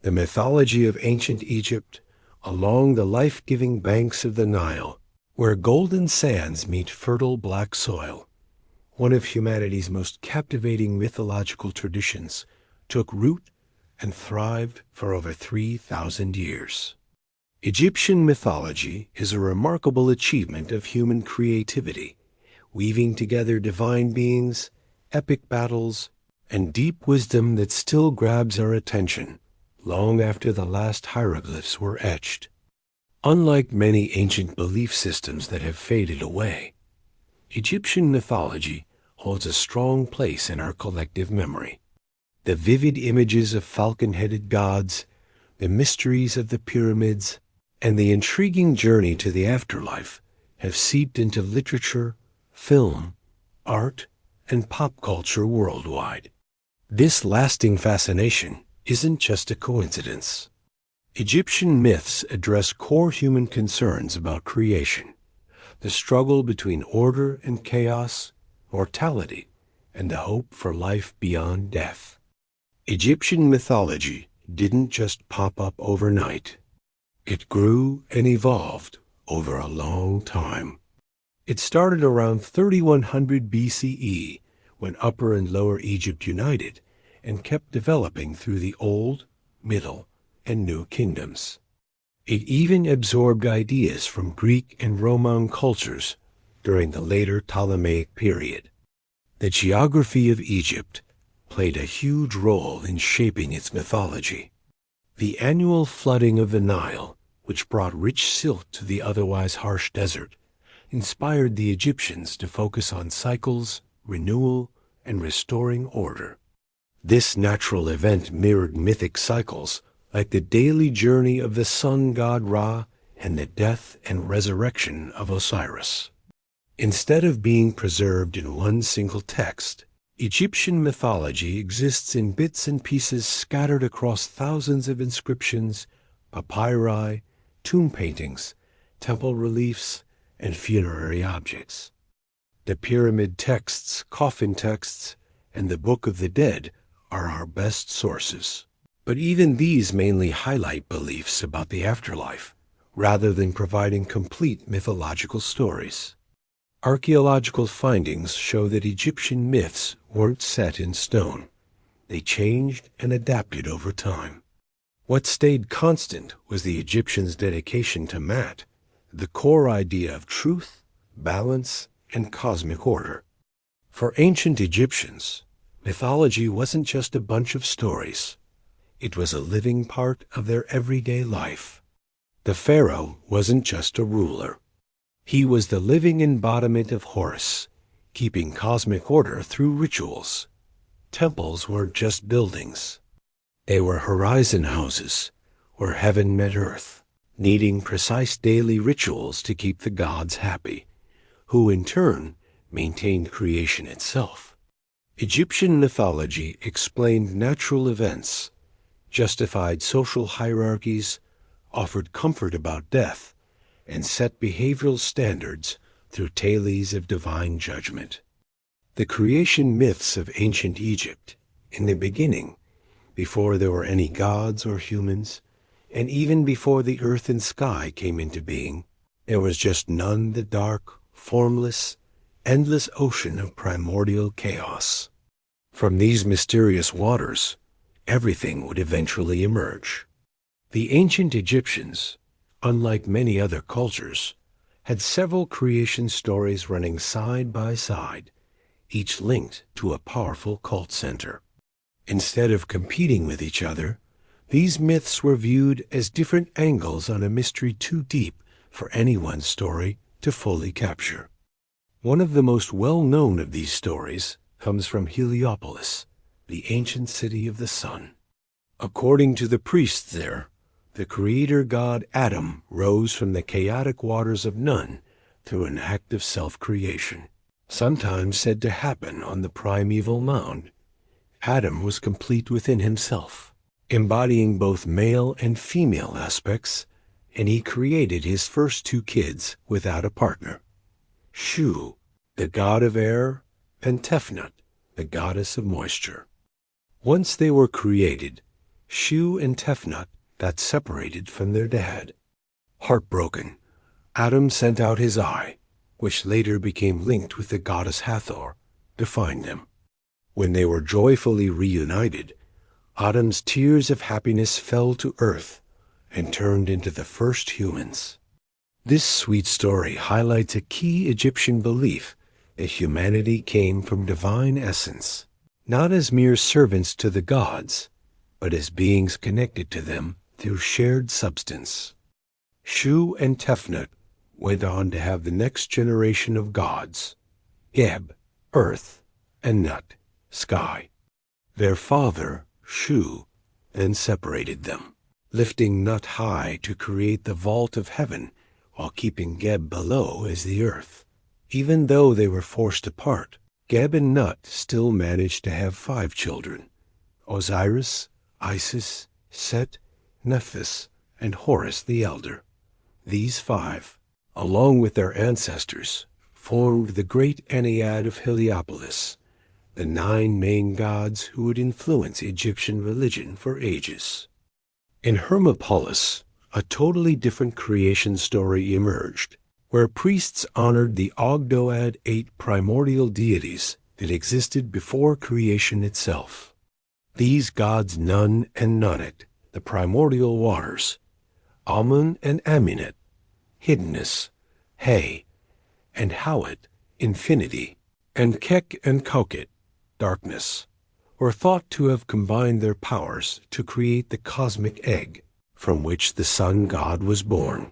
The mythology of ancient Egypt, along the life-giving banks of the Nile, where golden sands meet fertile black soil, one of humanity's most captivating mythological traditions, took root and thrived for over 3,000 years. Egyptian mythology is a remarkable achievement of human creativity, weaving together divine beings, epic battles, and deep wisdom that still grabs our attention long after the last hieroglyphs were etched. Unlike many ancient belief systems that have faded away, Egyptian mythology holds a strong place in our collective memory. The vivid images of falcon-headed gods, the mysteries of the pyramids, and the intriguing journey to the afterlife have seeped into literature, film, art, and pop culture worldwide. This lasting fascination isn't just a coincidence. Egyptian myths address core human concerns about creation, the struggle between order and chaos, mortality, and the hope for life beyond death. Egyptian mythology didn't just pop up overnight. It grew and evolved over a long time. It started around 3100 BCE when Upper and Lower Egypt united and kept developing through the Old, Middle, and New Kingdoms. It even absorbed ideas from Greek and Roman cultures during the later Ptolemaic period. The geography of Egypt played a huge role in shaping its mythology. The annual flooding of the Nile, which brought rich silt to the otherwise harsh desert, inspired the Egyptians to focus on cycles, renewal, and restoring order. This natural event mirrored mythic cycles like the daily journey of the sun god Ra and the death and resurrection of Osiris. Instead of being preserved in one single text, Egyptian mythology exists in bits and pieces scattered across thousands of inscriptions, papyri, tomb paintings, temple reliefs, and funerary objects. The pyramid texts, coffin texts, and the Book of the Dead are our best sources. But even these mainly highlight beliefs about the afterlife, rather than providing complete mythological stories. Archaeological findings show that Egyptian myths weren't set in stone. They changed and adapted over time. What stayed constant was the Egyptians' dedication to Mat, the core idea of truth, balance, and cosmic order. For ancient Egyptians, mythology wasn't just a bunch of stories. It was a living part of their everyday life. The pharaoh wasn't just a ruler. He was the living embodiment of Horus, keeping cosmic order through rituals. Temples weren't just buildings. They were horizon houses, where heaven met earth, needing precise daily rituals to keep the gods happy, who in turn maintained creation itself. Egyptian mythology explained natural events, justified social hierarchies, offered comfort about death, and set behavioral standards through tales of divine judgment. The creation myths of ancient Egypt, in the beginning, before there were any gods or humans, and even before the earth and sky came into being, there was just none the dark, formless, endless ocean of primordial chaos. From these mysterious waters, everything would eventually emerge. The ancient Egyptians, unlike many other cultures, had several creation stories running side by side, each linked to a powerful cult center. Instead of competing with each other, these myths were viewed as different angles on a mystery too deep for any one story to fully capture. One of the most well-known of these stories comes from Heliopolis, the ancient city of the sun. According to the priests there, the creator god Adam rose from the chaotic waters of Nun through an act of self-creation, sometimes said to happen on the primeval mound. Adam was complete within himself, embodying both male and female aspects, and he created his first two kids without a partner, Shu, the god of air, and Tefnut, the goddess of moisture. Once they were created, Shu and Tefnut got separated from their dad. Heartbroken, Adam sent out his eye, which later became linked with the goddess Hathor, to find them. When they were joyfully reunited, Adam's tears of happiness fell to earth and turned into the first humans. This sweet story highlights a key Egyptian belief that humanity came from divine essence, not as mere servants to the gods, but as beings connected to them through shared substance. Shu and Tefnut went on to have the next generation of gods, Geb, earth, and Nut, sky. Their father, Shu, then separated them, lifting Nut high to create the vault of heaven while keeping Geb below as the earth. Even though they were forced apart, Geb and Nut still managed to have 5 children: Osiris, Isis, Set, Nephthys, and Horus the Elder. These 5, along with their ancestors, formed the great Ennead of Heliopolis, the 9 main gods who would influence Egyptian religion for ages. In Hermopolis, a totally different creation story emerged, where priests honored the Ogdoad 8 primordial deities that existed before creation itself. These gods Nun and Nunnet, the primordial waters, Amun and Aminet, hiddenness, Hay, and Hawit, infinity, and Kek and Kokit, darkness, were thought to have combined their powers to create the cosmic egg, from which the sun god was born.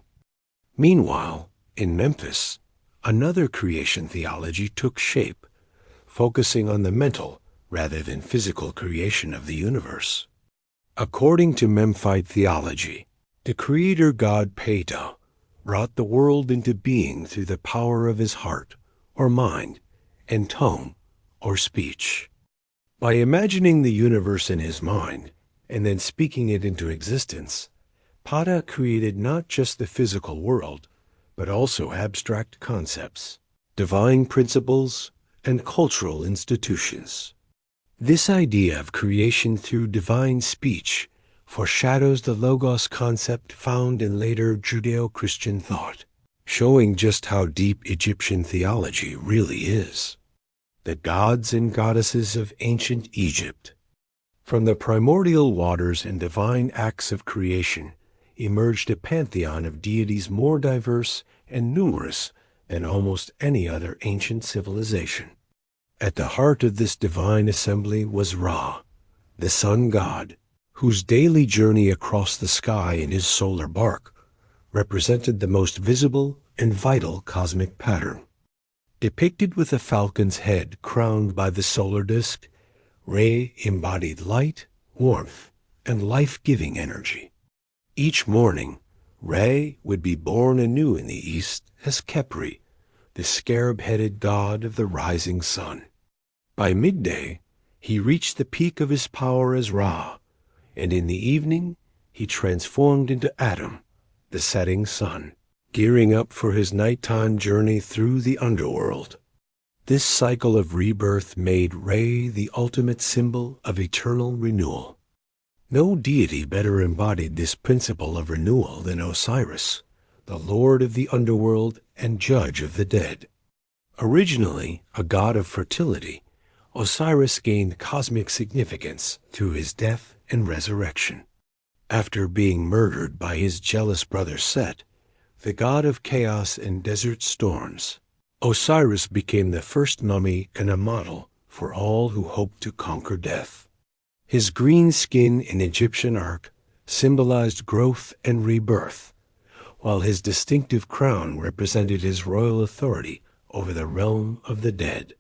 Meanwhile, in Memphis, another creation theology took shape, focusing on the mental rather than physical creation of the universe. According to Memphite theology, the creator god Ptah brought the world into being through the power of his heart, or mind, and tongue, or speech. By imagining the universe in his mind, and then speaking it into existence, Ptah created not just the physical world, but also abstract concepts, divine principles, and cultural institutions. This idea of creation through divine speech foreshadows the Logos concept found in later Judeo-Christian thought, showing just how deep Egyptian theology really is. The gods and goddesses of ancient Egypt. From the primordial waters and divine acts of creation emerged a pantheon of deities more diverse and numerous than almost any other ancient civilization. At the heart of this divine assembly was Ra, the sun god, whose daily journey across the sky in his solar bark represented the most visible and vital cosmic pattern. Depicted with a falcon's head crowned by the solar disk, Re embodied light, warmth, and life-giving energy. Each morning, Re would be born anew in the east as Khepri, the scarab-headed god of the rising sun. By midday, he reached the peak of his power as Ra, and in the evening he transformed into Adam, the setting sun, gearing up for his nighttime journey through the underworld. This cycle of rebirth made Re the ultimate symbol of eternal renewal. No deity better embodied this principle of renewal than Osiris, the lord of the underworld and judge of the dead. Originally a god of fertility, Osiris gained cosmic significance through his death and resurrection. After being murdered by his jealous brother Set, the god of chaos and desert storms, Osiris became the first mummy and a model for all who hoped to conquer death. His green skin in Egyptian art symbolized growth and rebirth, while his distinctive crown represented his royal authority over the realm of the dead.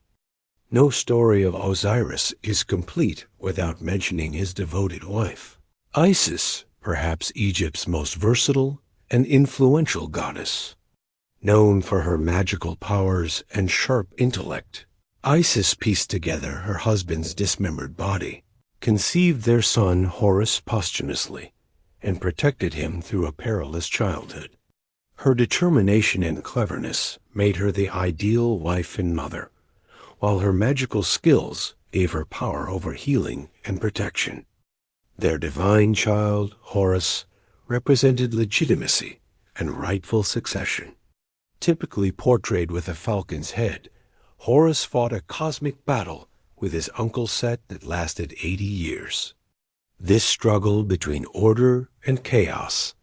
No story of Osiris is complete without mentioning his devoted wife, Isis, perhaps Egypt's most versatile and influential goddess. Known for her magical powers and sharp intellect, Isis pieced together her husband's dismembered body, conceived their son Horus posthumously, and protected him through a perilous childhood. Her determination and cleverness made her the ideal wife and mother, while her magical skills gave her power over healing and protection. Their divine child, Horus, represented legitimacy and rightful succession. Typically portrayed with a falcon's head, Horus fought a cosmic battle with his uncle Set that lasted 80 years. This struggle between order and chaos,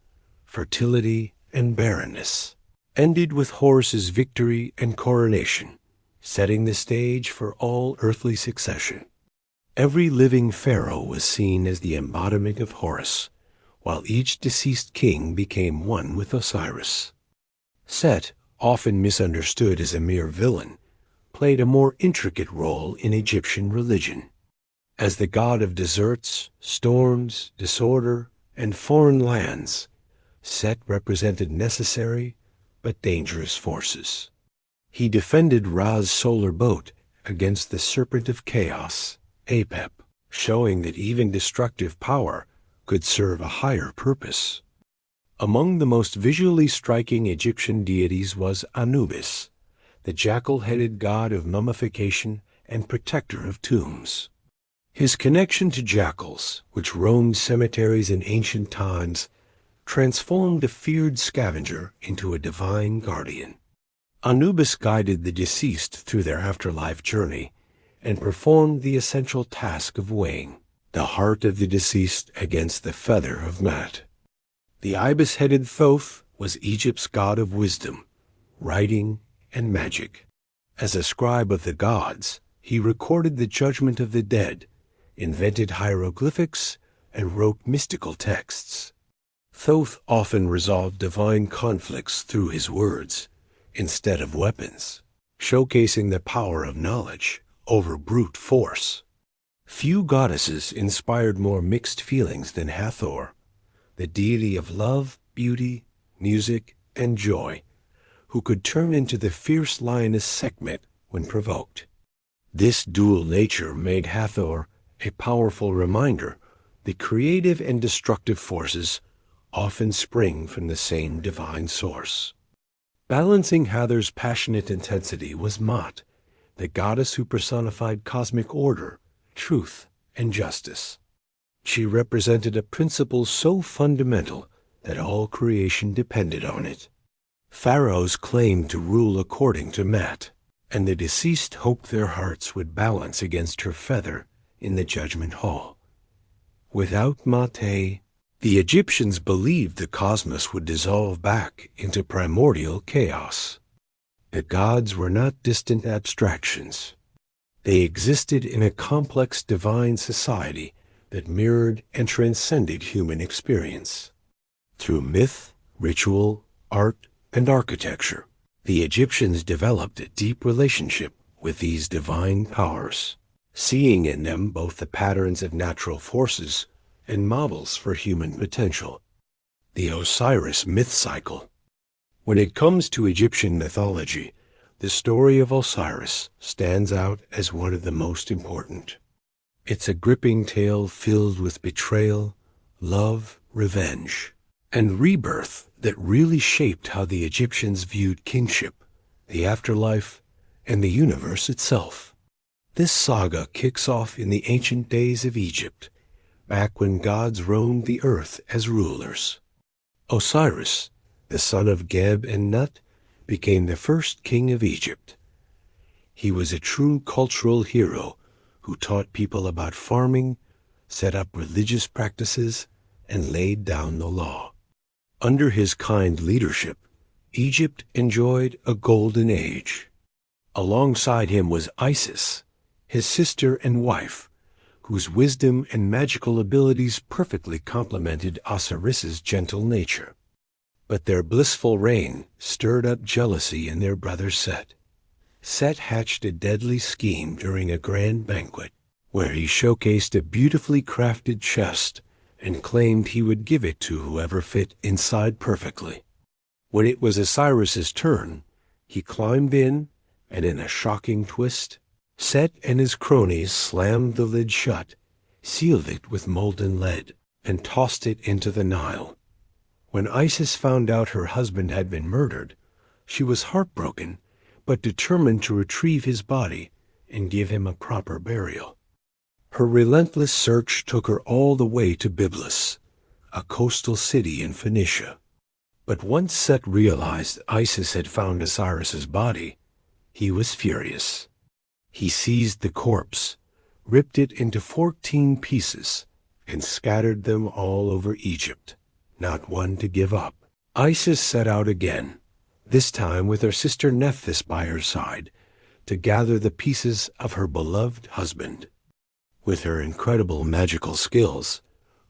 fertility and barrenness, ended with Horus's victory and coronation, setting the stage for all earthly succession. Every living pharaoh was seen as the embodiment of Horus, while each deceased king became one with Osiris. Set, often misunderstood as a mere villain, played a more intricate role in Egyptian religion. As the god of deserts, storms, disorder, and foreign lands, Set represented necessary but dangerous forces. He defended Ra's solar boat against the serpent of chaos, Apep, showing that even destructive power could serve a higher purpose. Among the most visually striking Egyptian deities was Anubis, the jackal-headed god of mummification and protector of tombs. His connection to jackals, which roamed cemeteries in ancient times, transformed a feared scavenger into a divine guardian. Anubis guided the deceased through their afterlife journey and performed the essential task of weighing the heart of the deceased against the feather of Mat. The ibis-headed Thoth was Egypt's god of wisdom, writing, and magic. As a scribe of the gods, he recorded the judgment of the dead, invented hieroglyphics, and wrote mystical texts. Thoth often resolved divine conflicts through his words, instead of weapons, showcasing the power of knowledge over brute force. Few goddesses inspired more mixed feelings than Hathor, the deity of love, beauty, music, and joy, who could turn into the fierce lioness Sekhmet when provoked. This dual nature made Hathor a powerful reminder that creative and destructive forces often spring from the same divine source. Balancing Hathor's passionate intensity was Mat, the goddess who personified cosmic order, truth, and justice. She represented a principle so fundamental that all creation depended on it. Pharaohs claimed to rule according to Mat, and the deceased hoped their hearts would balance against her feather in the judgment hall. Without Mate, the Egyptians believed the cosmos would dissolve back into primordial chaos. The gods were not distant abstractions. They existed in a complex divine society that mirrored and transcended human experience. Through myth, ritual, art, and architecture, the Egyptians developed a deep relationship with these divine powers, seeing in them both the patterns of natural forces and models for human potential. The Osiris myth cycle. When it comes to Egyptian mythology, the story of Osiris stands out as one of the most important. It's a gripping tale filled with betrayal, love, revenge, and rebirth that really shaped how the Egyptians viewed kingship, the afterlife, and the universe itself. This saga kicks off in the ancient days of Egypt, back when gods roamed the earth as rulers. Osiris, the son of Geb and Nut, became the first king of Egypt. He was a true cultural hero who taught people about farming, set up religious practices, and laid down the law. Under his kind leadership, Egypt enjoyed a golden age. Alongside him was Isis, his sister and wife, whose wisdom and magical abilities perfectly complemented Osiris's gentle nature. But their blissful reign stirred up jealousy in their brother Set. Set hatched a deadly scheme during a grand banquet, where he showcased a beautifully crafted chest and claimed he would give it to whoever fit inside perfectly. When it was Osiris's turn, he climbed in, and in a shocking twist, Set and his cronies slammed the lid shut, sealed it with molten lead, and tossed it into the Nile. When Isis found out her husband had been murdered, she was heartbroken, but determined to retrieve his body and give him a proper burial. Her relentless search took her all the way to Byblus, a coastal city in Phoenicia. But once Set realized Isis had found Osiris's body, he was furious. He seized the corpse, ripped it into 14 pieces, and scattered them all over Egypt, not one to give up. Isis set out again, this time with her sister Nephthys by her side, to gather the pieces of her beloved husband. With her incredible magical skills,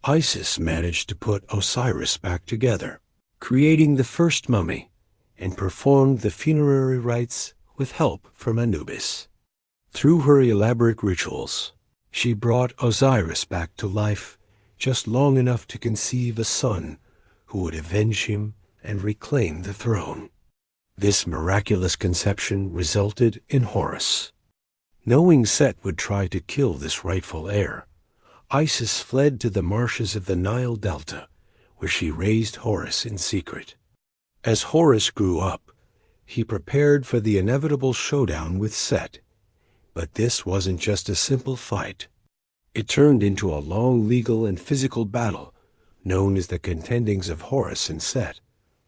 Isis managed to put Osiris back together, creating the first mummy, and performed the funerary rites with help from Anubis. Through her elaborate rituals, she brought Osiris back to life just long enough to conceive a son who would avenge him and reclaim the throne. This miraculous conception resulted in Horus. Knowing Set would try to kill this rightful heir, Isis fled to the marshes of the Nile Delta, where she raised Horus in secret. As Horus grew up, he prepared for the inevitable showdown with Set. But this wasn't just a simple fight. It turned into a long legal and physical battle known as the contendings of Horus and Set.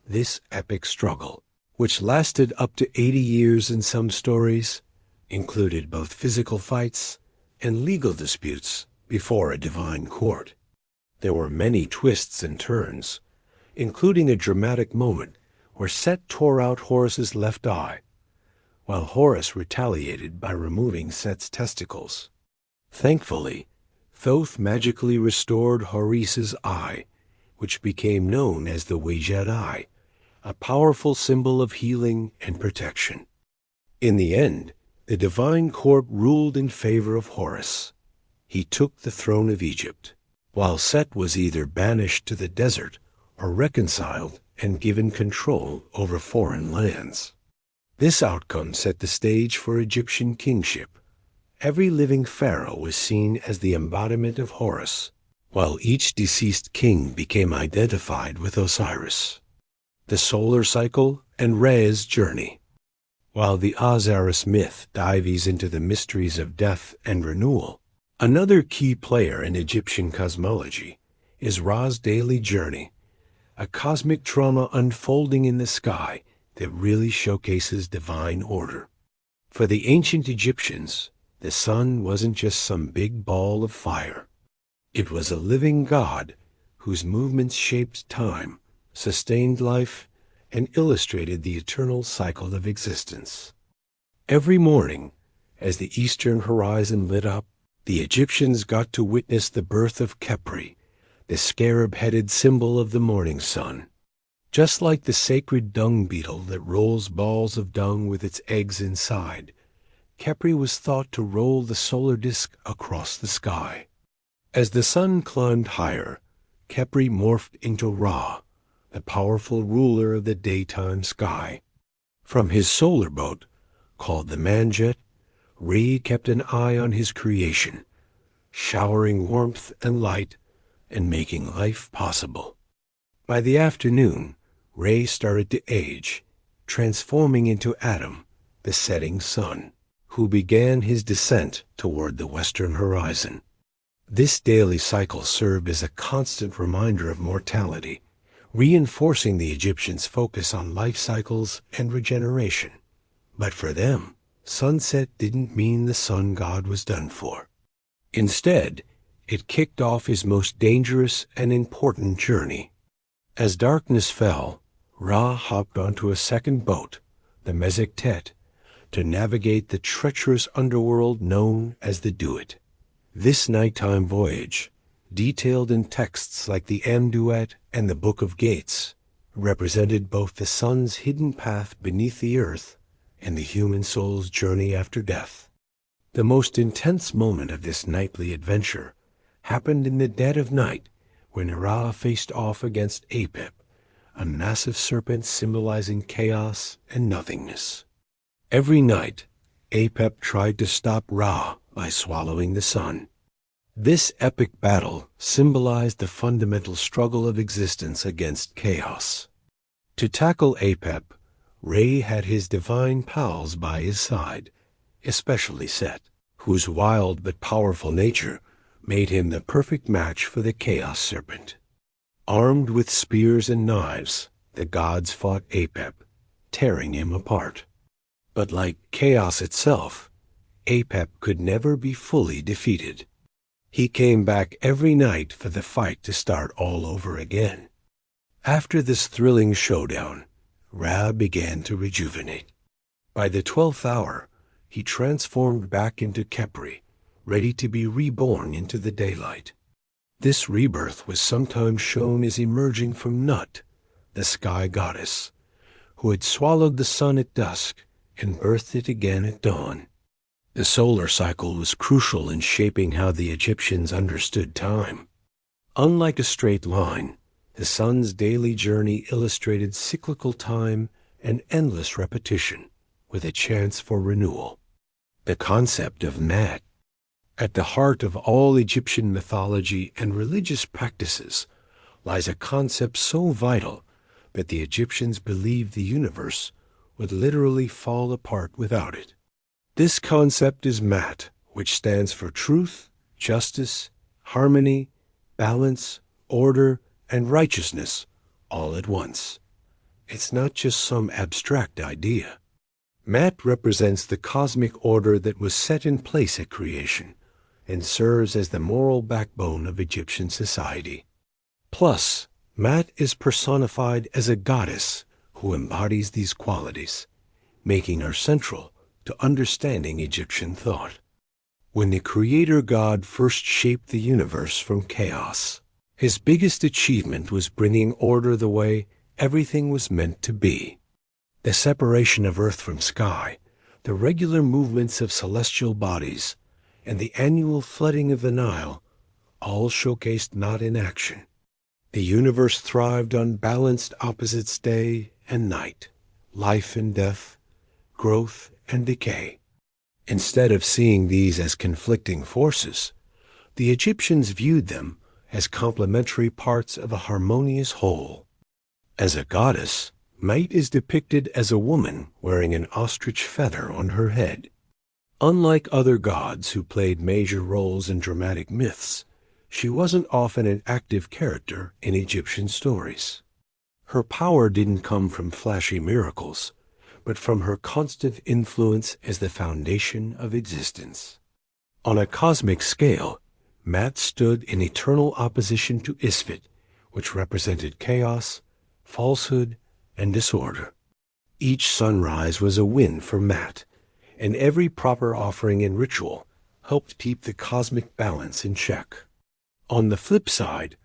This epic struggle, which lasted up to 80 years in some stories, included both physical fights and legal disputes before a divine court. There were many twists and turns, including a dramatic moment where Set tore out Horus's left eye, while Horus retaliated by removing Set's testicles. Thankfully, Thoth magically restored Horus's eye, which became known as the Wejed Eye, a powerful symbol of healing and protection. In the end, the divine court ruled in favor of Horus. He took the throne of Egypt, while Set was either banished to the desert or reconciled and given control over foreign lands. This outcome set the stage for Egyptian kingship. Every living pharaoh was seen as the embodiment of Horus, while each deceased king became identified with Osiris. The solar cycle and Re's journey. While the Osiris myth dives into the mysteries of death and renewal, another key player in Egyptian cosmology is Ra's daily journey, a cosmic drama unfolding in the sky that really showcases divine order. For the ancient Egyptians, the sun wasn't just some big ball of fire. It was a living god whose movements shaped time, sustained life, and illustrated the eternal cycle of existence. Every morning, as the eastern horizon lit up, the Egyptians got to witness the birth of Khepri, the scarab-headed symbol of the morning sun. Just like the sacred dung beetle that rolls balls of dung with its eggs inside, Khepri was thought to roll the solar disk across the sky. As the sun climbed higher, Khepri morphed into Ra, the powerful ruler of the daytime sky. From his solar boat, called the Manjet, Ra kept an eye on his creation, showering warmth and light and making life possible. By the afternoon, Ra started to age, transforming into Adam, the setting sun, who began his descent toward the western horizon. This daily cycle served as a constant reminder of mortality, reinforcing the Egyptians' focus on life cycles and regeneration. But for them, sunset didn't mean the sun god was done for. Instead, it kicked off his most dangerous and important journey. As darkness fell, Ra hopped onto a second boat, the Mezektet, to navigate the treacherous underworld known as the Duat. This nighttime voyage, detailed in texts like the Amduat and the Book of Gates, represented both the sun's hidden path beneath the earth and the human soul's journey after death. The most intense moment of this nightly adventure happened in the dead of night when Ra faced off against Apep, a massive serpent symbolizing chaos and nothingness. Every night, Apep tried to stop Ra by swallowing the sun. This epic battle symbolized the fundamental struggle of existence against chaos. To tackle Apep, Ra had his divine pals by his side, especially Set, whose wild but powerful nature made him the perfect match for the chaos serpent. Armed with spears and knives, the gods fought Apep, tearing him apart. But like chaos itself, Apep could never be fully defeated. He came back every night for the fight to start all over again. After this thrilling showdown, Ra began to rejuvenate. By the 12th hour, he transformed back into Khepri, ready to be reborn into the daylight. This rebirth was sometimes shown as emerging from Nut, the sky goddess, who had swallowed the sun at dusk and birthed it again at dawn. The solar cycle was crucial in shaping how the Egyptians understood time. Unlike a straight line, the sun's daily journey illustrated cyclical time and endless repetition, with a chance for renewal. The concept of Mat. At the heart of all Egyptian mythology and religious practices lies a concept so vital that the Egyptians believed the universe would literally fall apart without it. This concept is Mat, which stands for truth, justice, harmony, balance, order, and righteousness all at once. It's not just some abstract idea. Mat represents the cosmic order that was set in place at creation and serves as the moral backbone of Egyptian society. Plus, Mat is personified as a goddess who embodies these qualities, making her central to understanding Egyptian thought. When the creator god first shaped the universe from chaos, his biggest achievement was bringing order the way everything was meant to be. The separation of earth from sky, the regular movements of celestial bodies, and the annual flooding of the Nile all showcased Nut in action. The universe thrived on balanced opposites day and night, life and death, growth and decay. Instead of seeing these as conflicting forces, the Egyptians viewed them as complementary parts of a harmonious whole. As a goddess, Mat is depicted as a woman wearing an ostrich feather on her head. Unlike other gods who played major roles in dramatic myths, she wasn't often an active character in Egyptian stories. Her power didn't come from flashy miracles, but from her constant influence as the foundation of existence. On a cosmic scale, Mat stood in eternal opposition to Isfet, which represented chaos, falsehood, and disorder. Each sunrise was a win for Mat, and every proper offering and ritual helped keep the cosmic balance in check. On the flip side,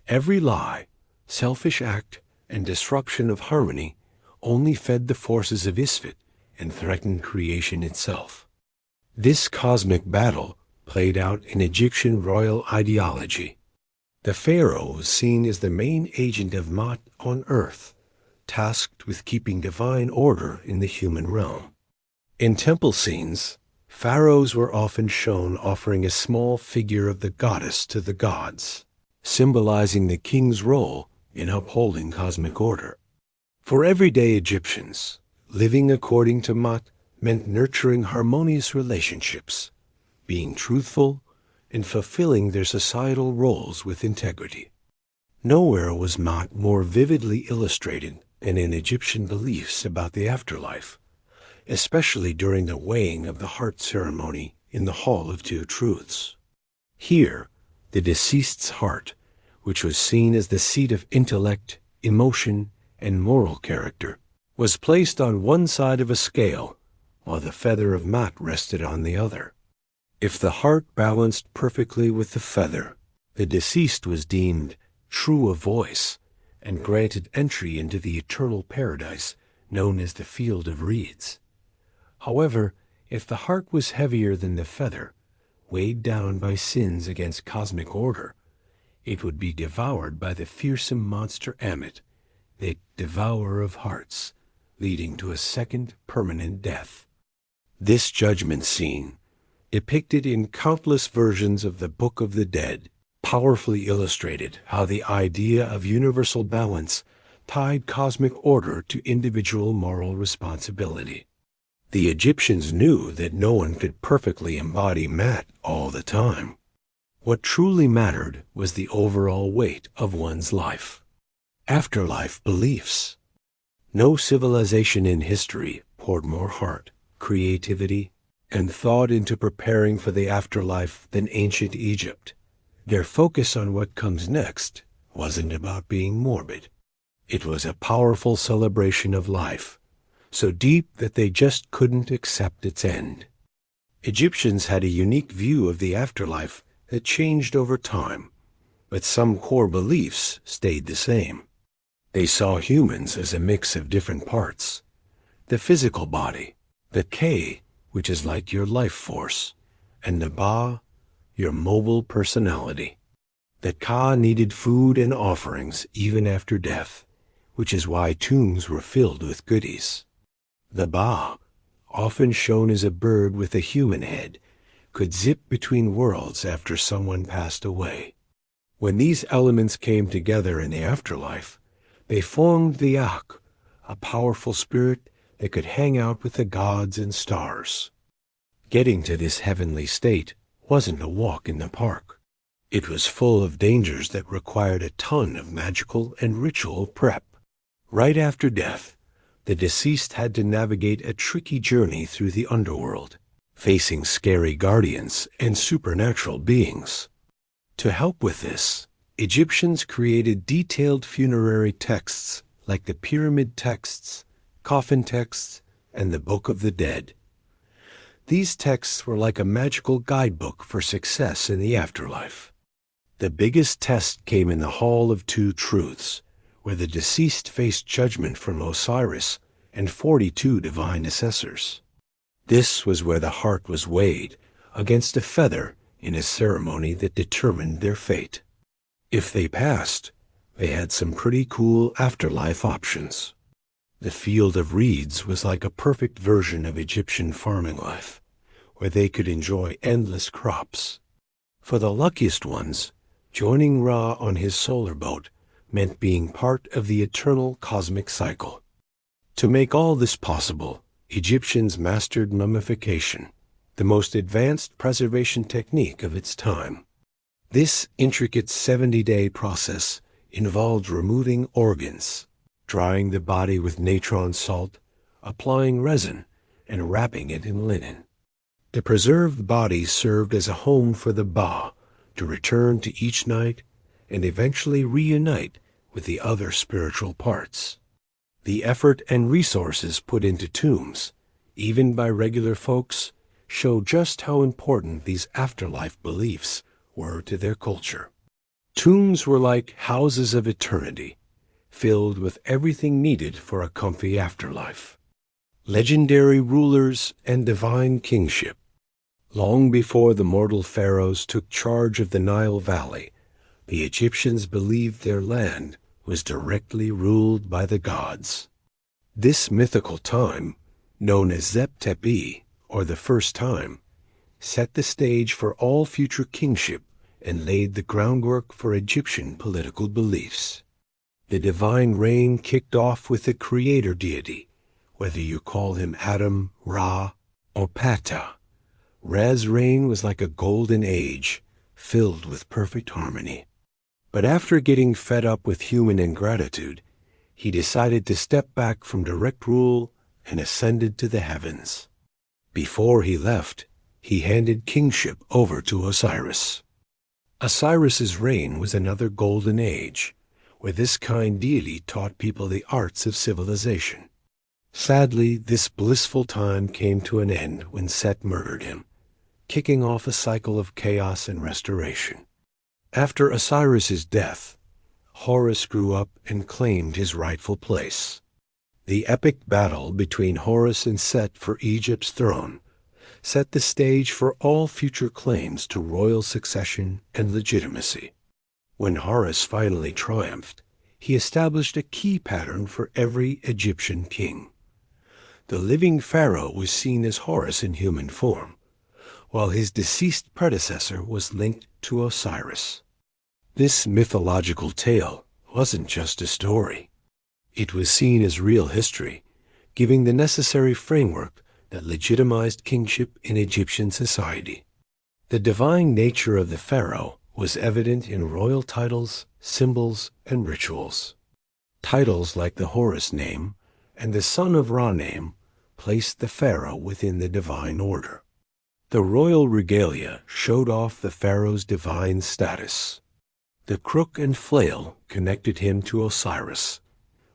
every lie, selfish act, and disruption of harmony only fed the forces of Isfet and threatened creation itself. This cosmic battle played out in Egyptian royal ideology. The pharaoh was seen as the main agent of Mat on earth, tasked with keeping divine order in the human realm. In temple scenes, pharaohs were often shown offering a small figure of the goddess to the gods, symbolizing the king's role in upholding cosmic order. For everyday Egyptians, living according to Mat meant nurturing harmonious relationships, being truthful, and fulfilling their societal roles with integrity. Nowhere was Mat more vividly illustrated than in Egyptian beliefs about the afterlife, especially during the weighing of the heart ceremony in the Hall of Two Truths. Here, the deceased's heart, which was seen as the seat of intellect, emotion, and moral character, was placed on one side of a scale, while the feather of Mat rested on the other. If the heart balanced perfectly with the feather, the deceased was deemed true of voice and granted entry into the eternal paradise known as the Field of Reeds. However, if the heart was heavier than the feather, weighed down by sins against cosmic order, it would be devoured by the fearsome monster Ammit, the devourer of hearts, leading to a second permanent death. This judgment scene, depicted in countless versions of the Book of the Dead, powerfully illustrated how the idea of universal balance tied cosmic order to individual moral responsibility. The Egyptians knew that no one could perfectly embody Mat all the time. What truly mattered was the overall weight of one's life. Afterlife beliefs. No civilization in history poured more heart, creativity, and thought into preparing for the afterlife than ancient Egypt. Their focus on what comes next wasn't about being morbid. It was a powerful celebration of life, so deep that they just couldn't accept its end. Egyptians had a unique view of the afterlife that changed over time, but some core beliefs stayed the same. They saw humans as a mix of different parts. The physical body, the K, which is like your life force, and the Ba, your mobile personality. The Ka needed food and offerings even after death, which is why tombs were filled with goodies. The Ba, often shown as a bird with a human head, could zip between worlds after someone passed away. When these elements came together in the afterlife, they formed the Ak, a powerful spirit that could hang out with the gods and stars. Getting to this heavenly state wasn't a walk in the park. It was full of dangers that required a ton of magical and ritual prep. Right after death, the deceased had to navigate a tricky journey through the underworld, facing scary guardians and supernatural beings. To help with this, Egyptians created detailed funerary texts like the pyramid texts, coffin texts, and the Book of the Dead. These texts were like a magical guidebook for success in the afterlife. The biggest test came in the Hall of Two Truths, where the deceased faced judgment from Osiris and 42 divine assessors. This was where the heart was weighed against a feather in a ceremony that determined their fate. If they passed, they had some pretty cool afterlife options. The field of reeds was like a perfect version of Egyptian farming life, where they could enjoy endless crops. For the luckiest ones, joining Ra on his solar boat meant being part of the eternal cosmic cycle. To make all this possible, Egyptians mastered mummification, the most advanced preservation technique of its time. This intricate 70-day process involved removing organs, drying the body with natron salt, applying resin, and wrapping it in linen. The preserved body served as a home for the Ba to return to each night and eventually reunite with the other spiritual parts. The effort and resources put into tombs, even by regular folks, show just how important these afterlife beliefs were to their culture. Tombs were like houses of eternity, filled with everything needed for a comfy afterlife. Legendary rulers and divine kingship. Long before the mortal pharaohs took charge of the Nile Valley, the Egyptians believed their land was directly ruled by the gods. This mythical time, known as Zep-Tepi, or the first time, set the stage for all future kingship and laid the groundwork for Egyptian political beliefs. The divine reign kicked off with the creator deity, whether you call him Adam, Ra, or Ptah. Ra's reign was like a golden age, filled with perfect harmony. But after getting fed up with human ingratitude, he decided to step back from direct rule and ascended to the heavens. Before he left, he handed kingship over to Osiris. Osiris's reign was another golden age, where this kind deity taught people the arts of civilization. Sadly, this blissful time came to an end when Set murdered him, kicking off a cycle of chaos and restoration. After Osiris's death, Horus grew up and claimed his rightful place. The epic battle between Horus and Set for Egypt's throne set the stage for all future claims to royal succession and legitimacy. When Horus finally triumphed, he established a key pattern for every Egyptian king. The living pharaoh was seen as Horus in human form, while his deceased predecessor was linked to Osiris. This mythological tale wasn't just a story. It was seen as real history, giving the necessary framework that legitimized kingship in Egyptian society. The divine nature of the pharaoh was evident in royal titles, symbols, and rituals. Titles like the Horus name and the Son of Ra name placed the pharaoh within the divine order. The royal regalia showed off the pharaoh's divine status. The crook and flail connected him to Osiris,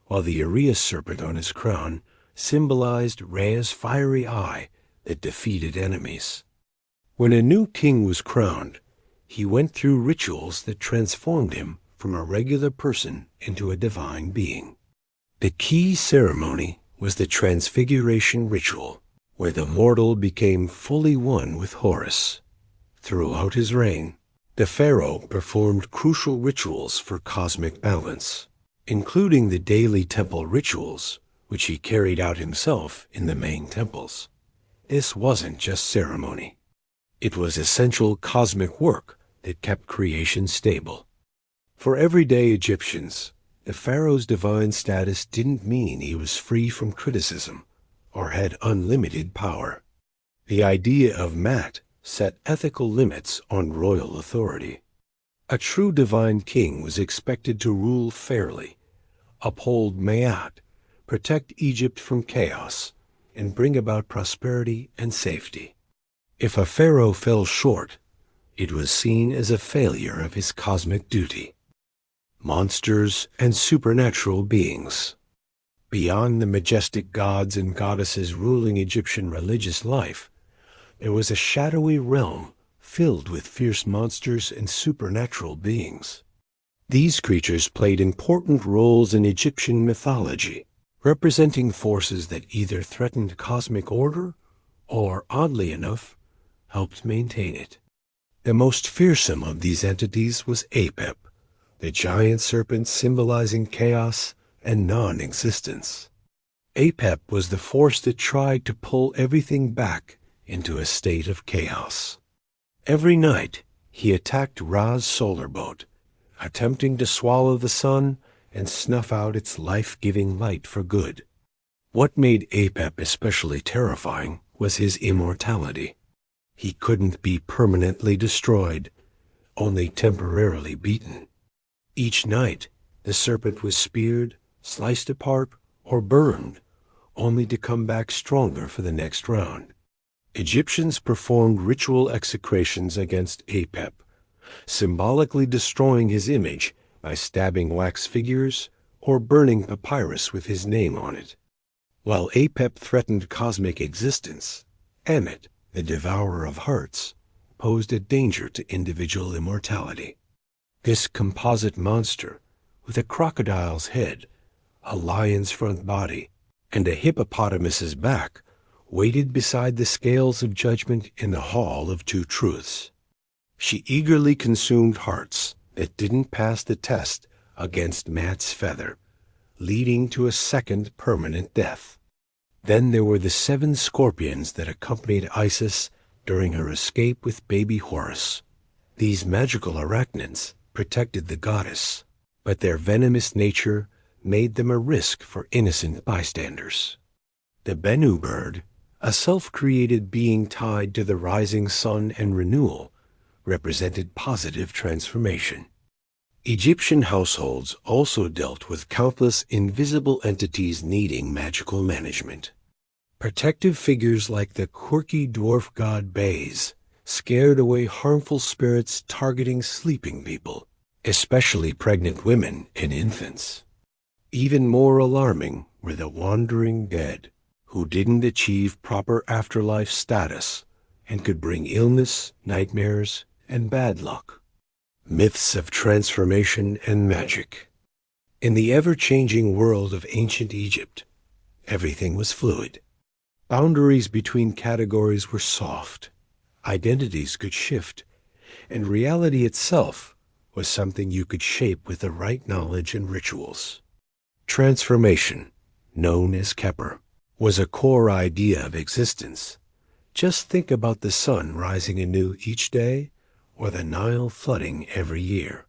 while the Urias serpent on his crown symbolized Rea's fiery eye that defeated enemies. When a new king was crowned, he went through rituals that transformed him from a regular person into a divine being. The key ceremony was the Transfiguration ritual, where the mortal became fully one with Horus. Throughout his reign, the pharaoh performed crucial rituals for cosmic balance, including the daily temple rituals, which he carried out himself in the main temples. This wasn't just ceremony. It was essential cosmic work that kept creation stable. For everyday Egyptians, the pharaoh's divine status didn't mean he was free from criticism or had unlimited power. The idea of Mat set ethical limits on royal authority. A true divine king was expected to rule fairly, uphold Ma'at, protect Egypt from chaos, and bring about prosperity and safety. If a pharaoh fell short, it was seen as a failure of his cosmic duty. Monsters and supernatural beings. Beyond the majestic gods and goddesses ruling Egyptian religious life, there was a shadowy realm filled with fierce monsters and supernatural beings. These creatures played important roles in Egyptian mythology, representing forces that either threatened cosmic order or, oddly enough, helped maintain it. The most fearsome of these entities was Apep, the giant serpent symbolizing chaos and non-existence. Apep was the force that tried to pull everything back into a state of chaos. Every night, he attacked Ra's solar boat, attempting to swallow the sun and snuff out its life-giving light for good. What made Apep especially terrifying was his immortality. He couldn't be permanently destroyed, only temporarily beaten. Each night, the serpent was speared, sliced apart, or burned, only to come back stronger for the next round. Egyptians performed ritual execrations against Apep, symbolically destroying his image by stabbing wax figures or burning papyrus with his name on it. While Apep threatened cosmic existence, Ammit, the devourer of hearts, posed a danger to individual immortality. This composite monster, with a crocodile's head, a lion's front body, and a hippopotamus's back, waited beside the scales of judgment in the Hall of Two Truths. She eagerly consumed hearts that didn't pass the test against Mat's feather, leading to a second permanent death. Then there were the 7 scorpions that accompanied Isis during her escape with baby Horus. These magical arachnids protected the goddess, but their venomous nature made them a risk for innocent bystanders. The Bennu bird, a self-created being tied to the rising sun and renewal, represented positive transformation. Egyptian households also dealt with countless invisible entities needing magical management. Protective figures like the quirky dwarf god Bes scared away harmful spirits targeting sleeping people, especially pregnant women and infants. Even more alarming were the wandering dead, who didn't achieve proper afterlife status and could bring illness, nightmares, and bad luck. Myths of transformation and magic. In the ever-changing world of ancient Egypt, everything was fluid. Boundaries between categories were soft, identities could shift, and reality itself was something you could shape with the right knowledge and rituals. Transformation, known as Keper, was a core idea of existence. Just think about the sun rising anew each day, or the Nile flooding every year.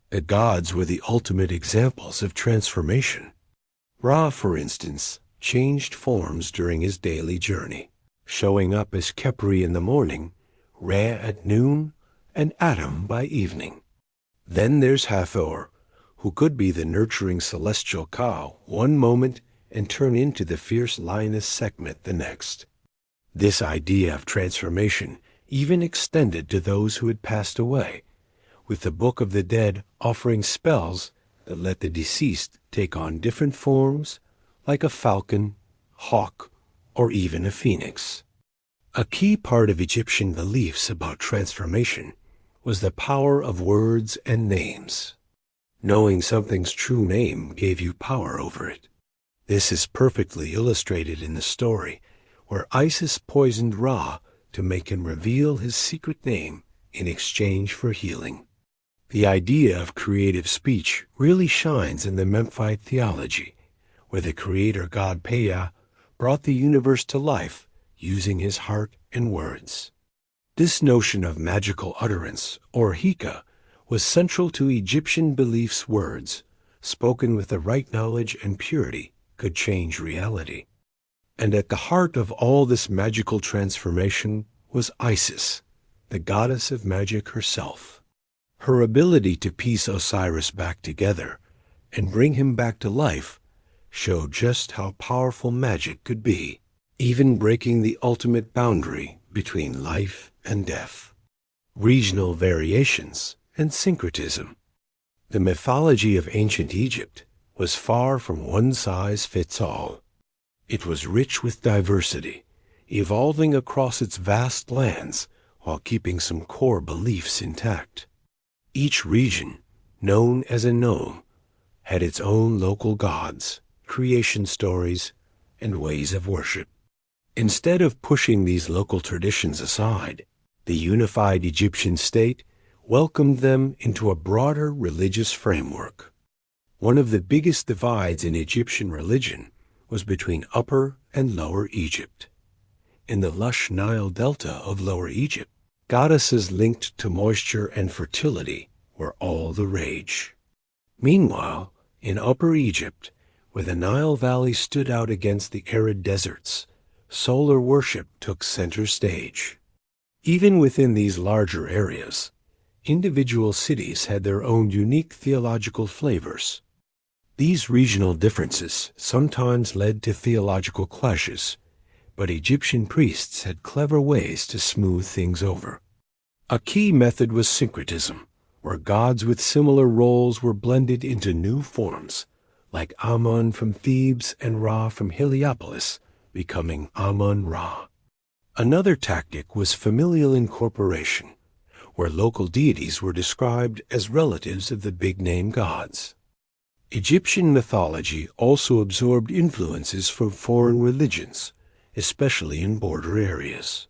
The gods were the ultimate examples of transformation. Ra, for instance, changed forms during his daily journey, showing up as Khepri in the morning, Re at noon, and Atum by evening. Then there's Hathor, who could be the nurturing celestial cow one moment and turn into the fierce lioness Sekhmet the next. This idea of transformation even extended to those who had passed away, with the Book of the Dead offering spells that let the deceased take on different forms, like a falcon, hawk, or even a phoenix. A key part of Egyptian beliefs about transformation was the power of words and names. Knowing something's true name gave you power over it. This is perfectly illustrated in the story where Isis poisoned Ra to make him reveal his secret name in exchange for healing. The idea of creative speech really shines in the Memphite theology, where the creator god Peah brought the universe to life using his heart and words. This notion of magical utterance, or hika, was central to Egyptian beliefs. Words, spoken with the right knowledge and purity, could change reality. And at the heart of all this magical transformation was Isis, the goddess of magic herself. Her ability to piece Osiris back together and bring him back to life showed just how powerful magic could be, even breaking the ultimate boundary between life and death. Regional variations and syncretism. The mythology of ancient Egypt was far from one size fits all. It was rich with diversity, evolving across its vast lands while keeping some core beliefs intact. Each region, known as a nome, had its own local gods, creation stories, and ways of worship. Instead of pushing these local traditions aside, the unified Egyptian state welcomed them into a broader religious framework. One of the biggest divides in Egyptian religion was between Upper and Lower Egypt. In the lush Nile Delta of Lower Egypt, goddesses linked to moisture and fertility were all the rage. Meanwhile, in Upper Egypt, where the Nile Valley stood out against the arid deserts, solar worship took center stage. Even within these larger areas, individual cities had their own unique theological flavors. These regional differences sometimes led to theological clashes, but Egyptian priests had clever ways to smooth things over. A key method was syncretism, where gods with similar roles were blended into new forms, like Amun from Thebes and Ra from Heliopolis, becoming Amun-Ra. Another tactic was familial incorporation, where local deities were described as relatives of the big-name gods. Egyptian mythology also absorbed influences from foreign religions, especially in border areas.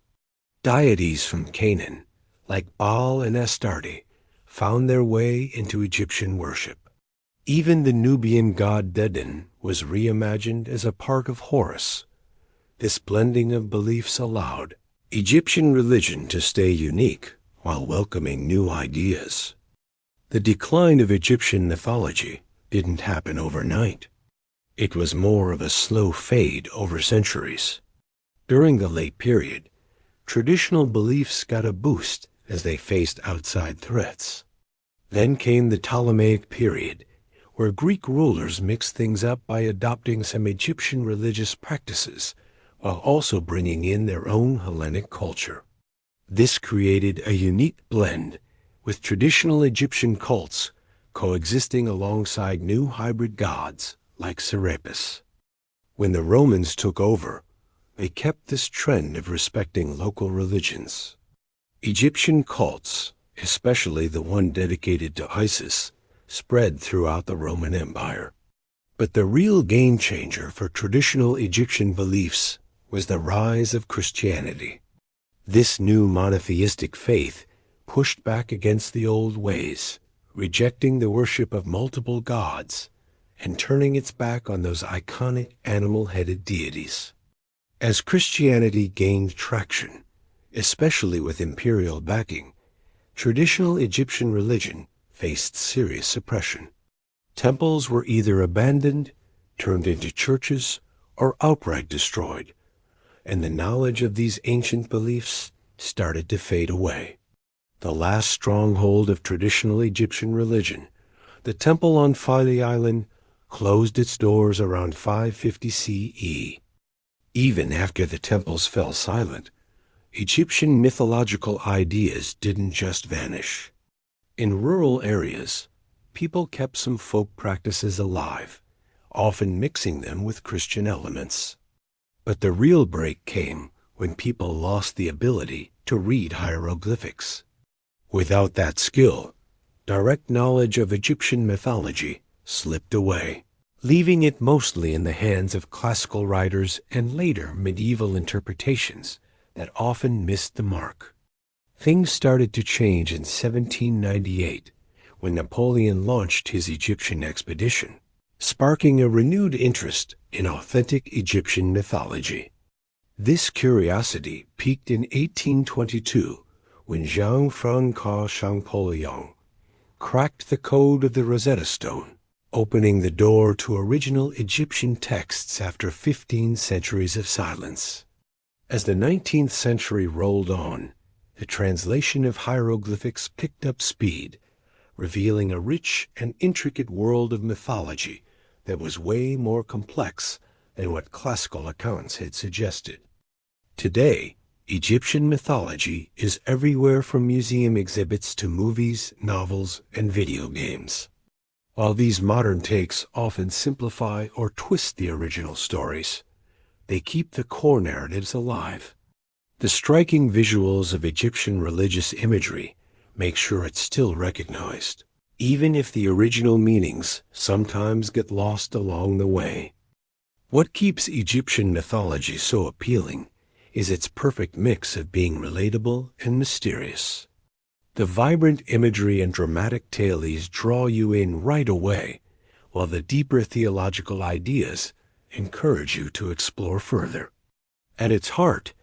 Deities from Canaan, like Baal and Astarte, found their way into Egyptian worship. Even the Nubian god Dedin was reimagined as a part of Horus. This blending of beliefs allowed Egyptian religion to stay unique while welcoming new ideas. The decline of Egyptian mythology didn't happen overnight. It was more of a slow fade over centuries. During the late period, traditional beliefs got a boost as they faced outside threats. Then came the Ptolemaic period, where Greek rulers mixed things up by adopting some Egyptian religious practices while also bringing in their own Hellenic culture. This created a unique blend, with traditional Egyptian cults coexisting alongside new hybrid gods like Serapis. When the Romans took over, they kept this trend of respecting local religions. Egyptian cults, especially the one dedicated to Isis, spread throughout the Roman Empire. But the real game changer for traditional Egyptian beliefs was the rise of Christianity. This new monotheistic faith pushed back against the old ways, rejecting the worship of multiple gods and turning its back on those iconic animal-headed deities. As Christianity gained traction, especially with imperial backing, traditional Egyptian religion faced serious oppression. Temples were either abandoned, turned into churches, or outright destroyed, and the knowledge of these ancient beliefs started to fade away. The last stronghold of traditional Egyptian religion, the temple on Philae Island, closed its doors around 550 CE. Even after the temples fell silent, Egyptian mythological ideas didn't just vanish. In rural areas, people kept some folk practices alive, often mixing them with Christian elements. But the real break came when people lost the ability to read hieroglyphics. Without that skill, direct knowledge of Egyptian mythology slipped away, leaving it mostly in the hands of classical writers and later medieval interpretations that often missed the mark. Things started to change in 1798 when Napoleon launched his Egyptian expedition, sparking a renewed interest in authentic Egyptian mythology. This curiosity peaked in 1822 when Jean-François Champollion cracked the code of the Rosetta Stone, opening the door to original Egyptian texts after 15 centuries of silence. As the 19th century rolled on, the translation of hieroglyphics picked up speed, revealing a rich and intricate world of mythology that was way more complex than what classical accounts had suggested. Today, Egyptian mythology is everywhere from museum exhibits to movies, novels, and video games. While these modern takes often simplify or twist the original stories, they keep the core narratives alive. The striking visuals of Egyptian religious imagery make sure it's still recognized, even if the original meanings sometimes get lost along the way. What keeps Egyptian mythology so appealing is its perfect mix of being relatable and mysterious. The vibrant imagery and dramatic tales draw you in right away, while the deeper theological ideas encourage you to explore further. At its heart,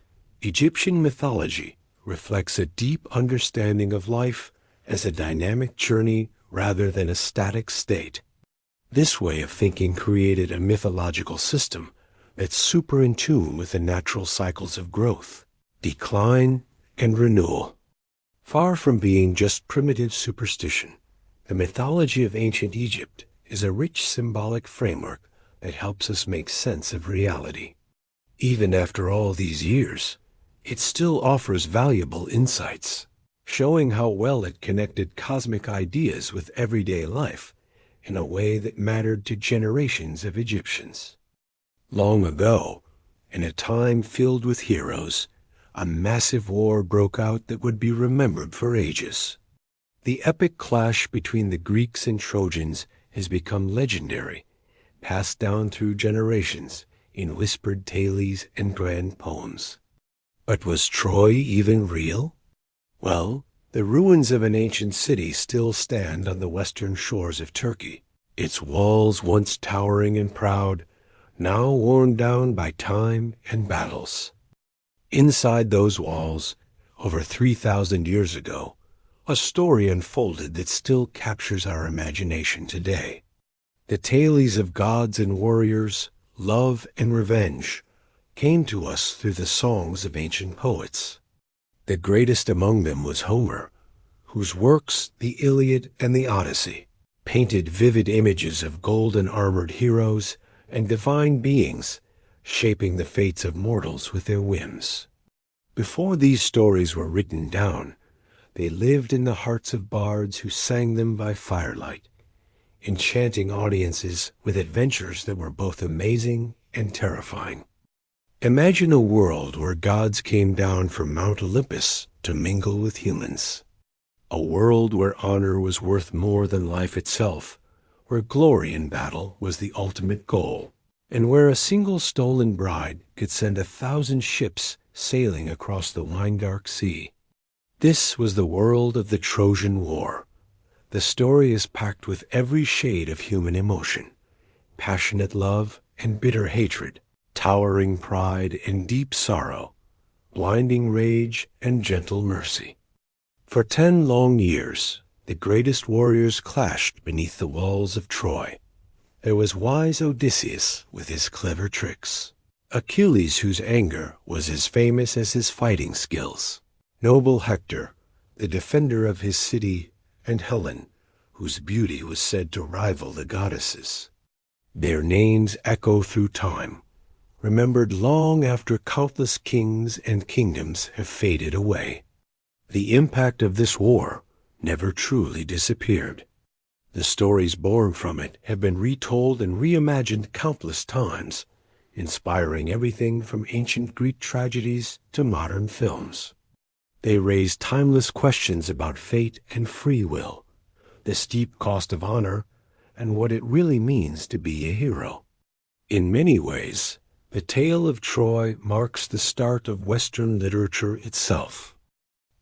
Egyptian mythology reflects a deep understanding of life as a dynamic journey rather than a static state. This way of thinking created a mythological system that's super in tune with the natural cycles of growth, decline, and renewal. Far from being just primitive superstition, the mythology of ancient Egypt is a rich symbolic framework that helps us make sense of reality. Even after all these years, it still offers valuable insights, showing how well it connected cosmic ideas with everyday life in a way that mattered to generations of Egyptians. Long ago, in a time filled with heroes, a massive war broke out that would be remembered for ages. The epic clash between the Greeks and Trojans has become legendary, passed down through generations in whispered tales and grand poems. But was Troy even real? Well, the ruins of an ancient city still stand on the western shores of Turkey, its walls once towering and proud, now worn down by time and battles. Inside those walls, over 3,000 years ago, a story unfolded that still captures our imagination today. The tales of gods and warriors, love and revenge, came to us through the songs of ancient poets. The greatest among them was Homer, whose works, the Iliad and the Odyssey, painted vivid images of golden-armored heroes and divine beings shaping the fates of mortals with their whims. Before these stories were written down, they lived in the hearts of bards who sang them by firelight, enchanting audiences with adventures that were both amazing and terrifying. Imagine a world where gods came down from Mount Olympus to mingle with humans. A world where honor was worth more than life itself, where glory in battle was the ultimate goal, and where a single stolen bride could send 1,000 ships sailing across the wine-dark sea. This was the world of the Trojan War. The story is packed with every shade of human emotion, passionate love and bitter hatred, towering pride and deep sorrow, blinding rage and gentle mercy. For 10 long years, the greatest warriors clashed beneath the walls of Troy. There was wise Odysseus with his clever tricks, Achilles whose anger was as famous as his fighting skills, Noble Hector, the defender of his city, and Helen, whose beauty was said to rival the goddesses. Their names echo through time, remembered long after countless kings and kingdoms have faded away. The impact of this war never truly disappeared. The stories born from it have been retold and reimagined countless times, inspiring everything from ancient Greek tragedies to modern films. They raise timeless questions about fate and free will, the steep cost of honor, and what it really means to be a hero. In many ways, the tale of Troy marks the start of Western literature itself.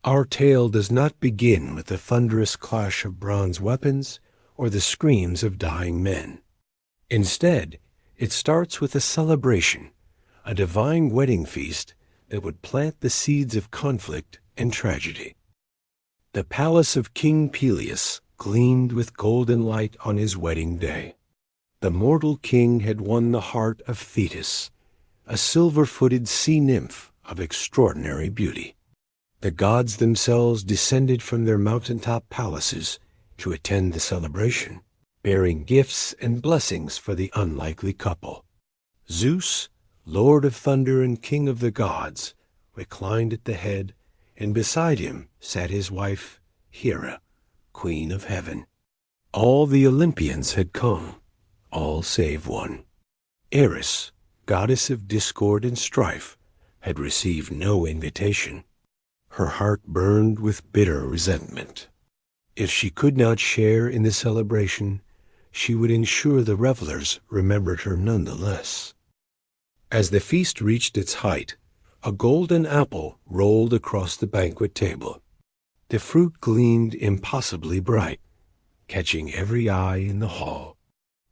Our tale does not begin with the thunderous clash of bronze weapons or the screams of dying men. Instead, it starts with a celebration, a divine wedding feast that would plant the seeds of conflict and tragedy. The palace of King Peleus gleamed with golden light on his wedding day. The mortal king had won the heart of Thetis, a silver-footed sea nymph of extraordinary beauty. The gods themselves descended from their mountaintop palaces to attend the celebration, bearing gifts and blessings for the unlikely couple. Zeus, Lord of Thunder and King of the gods, reclined at the head, and beside him sat his wife, Hera, Queen of Heaven. All the Olympians had come, all save one. Eris, goddess of discord and strife, had received no invitation. Her heart burned with bitter resentment. If she could not share in the celebration, she would ensure the revelers remembered her nonetheless. As the feast reached its height, a golden apple rolled across the banquet table. The fruit gleamed impossibly bright, catching every eye in the hall.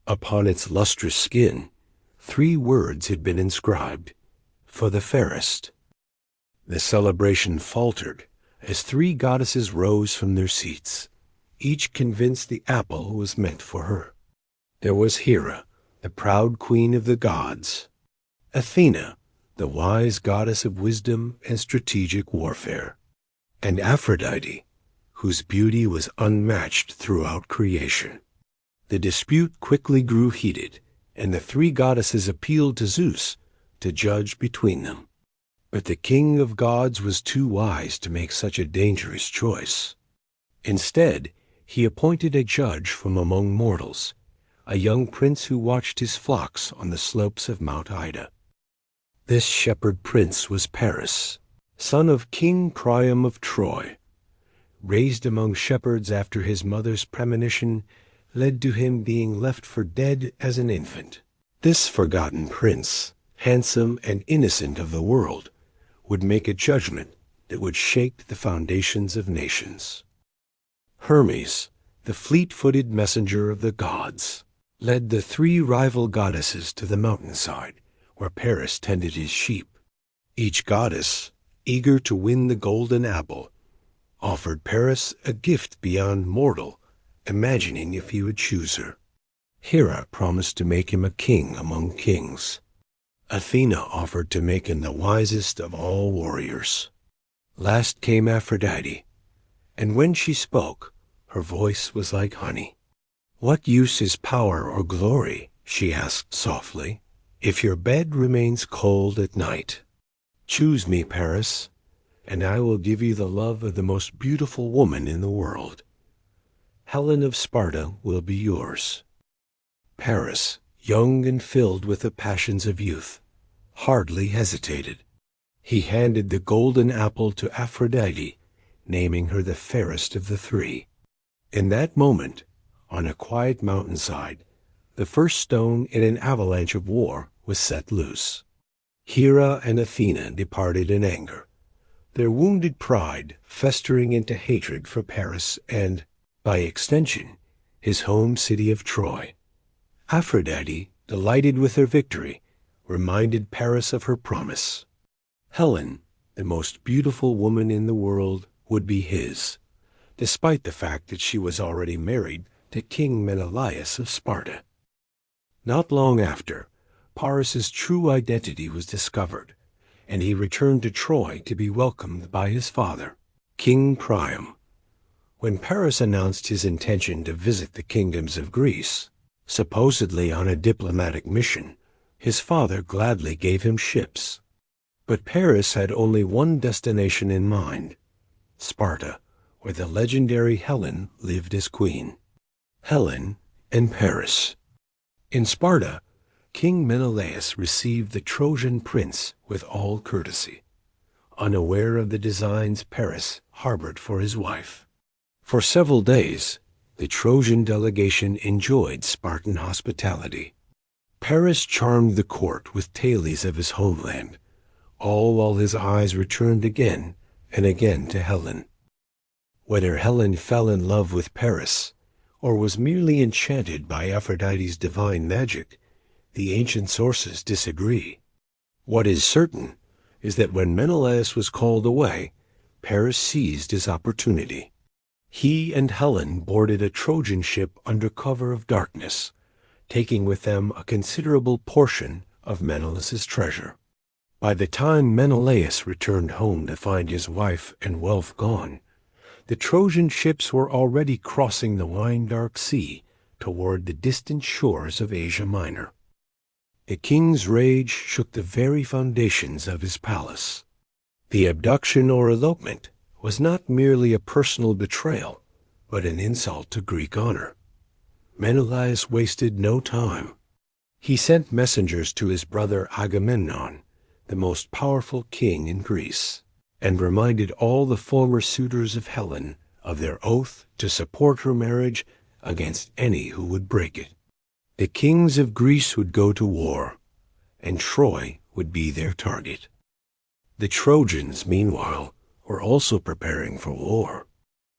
Upon its lustrous skin, 3 words had been inscribed, "For the fairest." The celebration faltered as 3 goddesses rose from their seats, each convinced the apple was meant for her. There was Hera, the proud queen of the gods; Athena, the wise goddess of wisdom and strategic warfare; and Aphrodite, whose beauty was unmatched throughout creation. The dispute quickly grew heated, and the 3 goddesses appealed to Zeus to judge between them. But the king of gods was too wise to make such a dangerous choice. Instead, he appointed a judge from among mortals, a young prince who watched his flocks on the slopes of Mount Ida. This shepherd prince was Paris, son of King Priam of Troy. Raised among shepherds after his mother's premonition led to him being left for dead as an infant. This forgotten prince, handsome and innocent of the world, would make a judgment that would shake the foundations of nations. Hermes, the fleet-footed messenger of the gods, led the 3 rival goddesses to the mountainside where Paris tended his sheep. Each goddess, eager to win the golden apple, offered Paris a gift beyond mortal, imagining if he would choose her. Hera promised to make him a king among kings. Athena offered to make him the wisest of all warriors. Last came Aphrodite, and when she spoke, her voice was like honey. "What use is power or glory," she asked softly, "if your bed remains cold at night? Choose me, Paris, and I will give you the love of the most beautiful woman in the world. Helen of Sparta will be yours." Paris, young and filled with the passions of youth, hardly hesitated. He handed the golden apple to Aphrodite, naming her the fairest of the 3. In that moment, on a quiet mountainside, the first stone in an avalanche of war was set loose. Hera and Athena departed in anger, their wounded pride festering into hatred for Paris and, by extension, his home city of Troy. Aphrodite, delighted with her victory, reminded Paris of her promise. Helen, the most beautiful woman in the world, would be his, despite the fact that she was already married to King Menelaus of Sparta. Not long after, Paris's true identity was discovered, and he returned to Troy to be welcomed by his father, King Priam. When Paris announced his intention to visit the kingdoms of Greece, supposedly on a diplomatic mission, his father gladly gave him ships. But Paris had only one destination in mind: Sparta, where the legendary Helen lived as queen. Helen and Paris. In Sparta, King Menelaus received the Trojan prince with all courtesy, unaware of the designs Paris harbored for his wife. For several days, the Trojan delegation enjoyed Spartan hospitality. Paris charmed the court with tales of his homeland, all while his eyes returned again and again to Helen. Whether Helen fell in love with Paris, or was merely enchanted by Aphrodite's divine magic, the ancient sources disagree. What is certain is that when Menelaus was called away, Paris seized his opportunity. He and Helen boarded a Trojan ship under cover of darkness, taking with them a considerable portion of Menelaus's treasure. By the time Menelaus returned home to find his wife and wealth gone, the Trojan ships were already crossing the wine-dark sea toward the distant shores of Asia Minor. The king's rage shook the very foundations of his palace. The abduction or elopement was not merely a personal betrayal, but an insult to Greek honor. Menelaus wasted no time. He sent messengers to his brother Agamemnon, the most powerful king in Greece, and reminded all the former suitors of Helen of their oath to support her marriage against any who would break it. The kings of Greece would go to war, and Troy would be their target. The Trojans, meanwhile, were also preparing for war.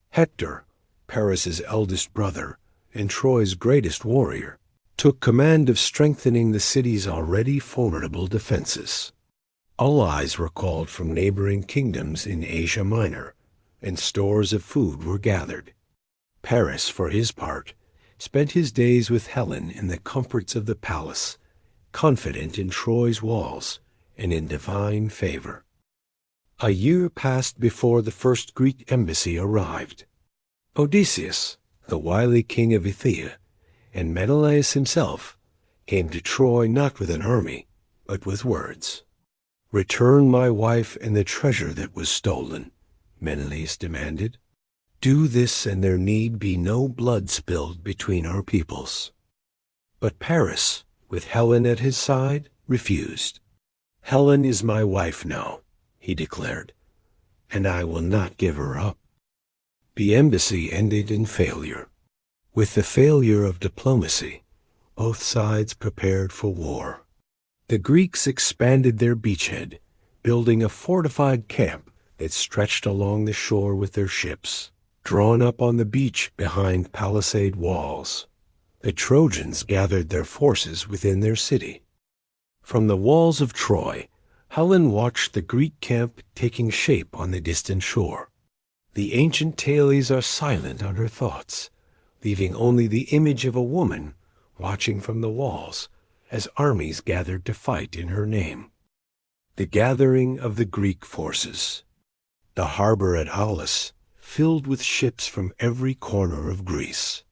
Hector, Paris's eldest brother and Troy's greatest warrior, took command of strengthening the city's already formidable defenses. Allies were called from neighboring kingdoms in Asia Minor, and stores of food were gathered. Paris, for his part, spent his days with Helen in the comforts of the palace, confident in Troy's walls and in divine favor. A year passed before the first Greek embassy arrived. Odysseus, the wily king of Phthia, and Menelaus himself came to Troy not with an army, but with words. "Return my wife and the treasure that was stolen," Menelaus demanded. "Do this, and there need be no blood spilled between our peoples." But Paris, with Helen at his side, refused. "Helen is my wife now," he declared, "and I will not give her up." The embassy ended in failure. With the failure of diplomacy, both sides prepared for war. The Greeks expanded their beachhead, building a fortified camp that stretched along the shore with their ships, drawn up on the beach behind palisade walls. The Trojans gathered their forces within their city. From the walls of Troy, Helen watched the Greek camp taking shape on the distant shore. The ancient tales are silent on her thoughts, leaving only the image of a woman watching from the walls as armies gathered to fight in her name. The gathering of the Greek forces. The harbor at Aulis filled with ships from every corner of Greece.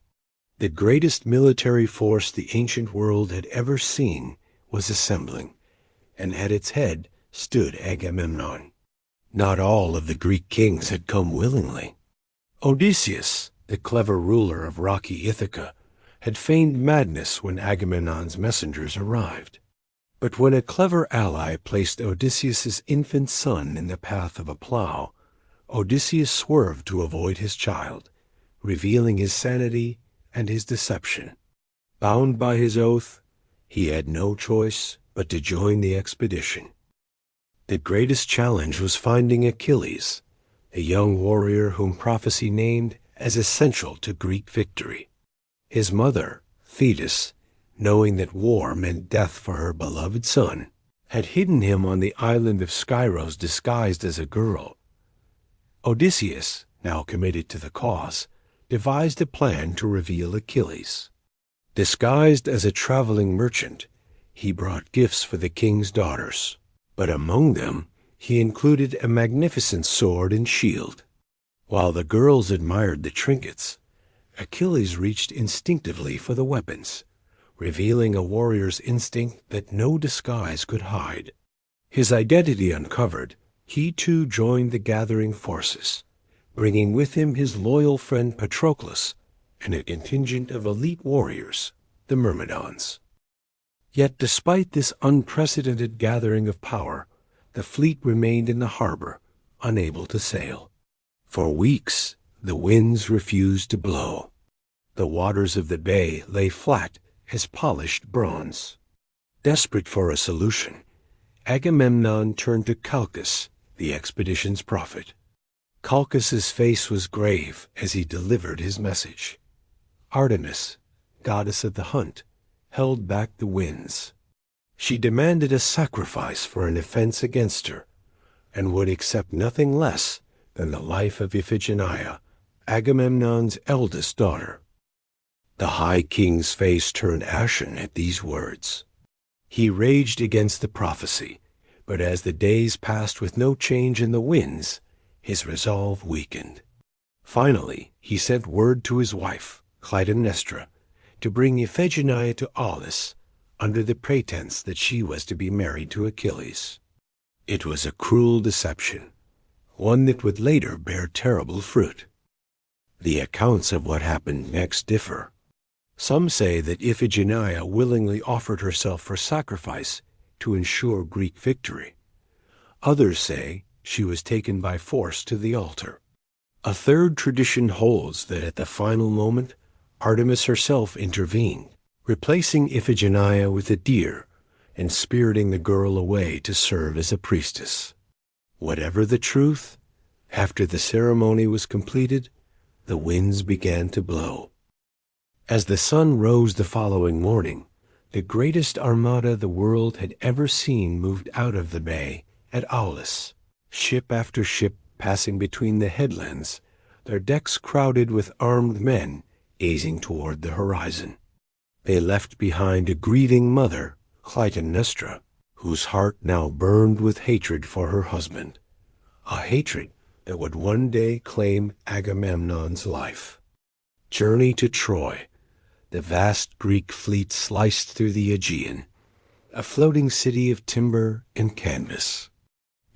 The greatest military force the ancient world had ever seen was assembling, and at its head stood Agamemnon. Not all of the Greek kings had come willingly. Odysseus, the clever ruler of rocky Ithaca, had feigned madness when Agamemnon's messengers arrived. But when a clever ally placed Odysseus's infant son in the path of a plow, Odysseus swerved to avoid his child, revealing his sanity and his deception. Bound by his oath, he had no choice but to join the expedition. The greatest challenge was finding Achilles, a young warrior whom prophecy named as essential to Greek victory. His mother, Thetis, knowing that war meant death for her beloved son, had hidden him on the island of Skyros disguised as a girl. Odysseus, now committed to the cause, devised a plan to reveal Achilles. Disguised as a traveling merchant, he brought gifts for the king's daughters. But among them he included a magnificent sword and shield. While the girls admired the trinkets, Achilles reached instinctively for the weapons, revealing a warrior's instinct that no disguise could hide. His identity uncovered, he too joined the gathering forces, bringing with him his loyal friend Patroclus and a contingent of elite warriors, the Myrmidons. Yet despite this unprecedented gathering of power, the fleet remained in the harbor, unable to sail. For weeks, the winds refused to blow. The waters of the bay lay flat as polished bronze. Desperate for a solution, Agamemnon turned to Calchas, the expedition's prophet. Calchas's face was grave as he delivered his message. Artemis, goddess of the hunt, held back the winds. She demanded a sacrifice for an offense against her, and would accept nothing less than the life of Iphigenia, Agamemnon's eldest daughter. The High King's face turned ashen at these words. He raged against the prophecy, but as the days passed with no change in the winds, his resolve weakened. Finally, he sent word to his wife, Clytemnestra, to bring Iphigenia to Aulis, under the pretense that she was to be married to Achilles. It was a cruel deception, one that would later bear terrible fruit. The accounts of what happened next differ. Some say that Iphigenia willingly offered herself for sacrifice to ensure Greek victory. Others say she was taken by force to the altar. A third tradition holds that at the final moment, Artemis herself intervened, replacing Iphigenia with a deer and spiriting the girl away to serve as a priestess. Whatever the truth, after the ceremony was completed, the winds began to blow. As the sun rose the following morning, the greatest armada the world had ever seen moved out of the bay at Aulis, ship after ship passing between the headlands, their decks crowded with armed men gazing toward the horizon. They left behind a grieving mother, Clytemnestra, whose heart now burned with hatred for her husband, a hatred that would one day claim Agamemnon's life. Journey to Troy. The vast Greek fleet sliced through the Aegean, a floating city of timber and canvas.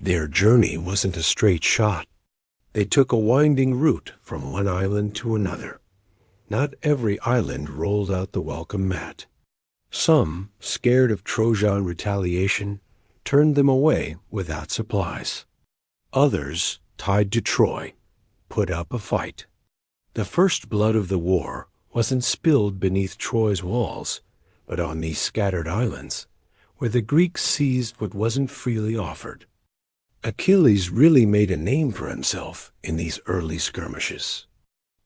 Their journey wasn't a straight shot. They took a winding route from one island to another. Not every island rolled out the welcome mat. Some, scared of Trojan retaliation, turned them away without supplies. Others, tied to Troy, put up a fight. The first blood of the war wasn't spilled beneath Troy's walls, but on these scattered islands, where the Greeks seized what wasn't freely offered. Achilles really made a name for himself in these early skirmishes.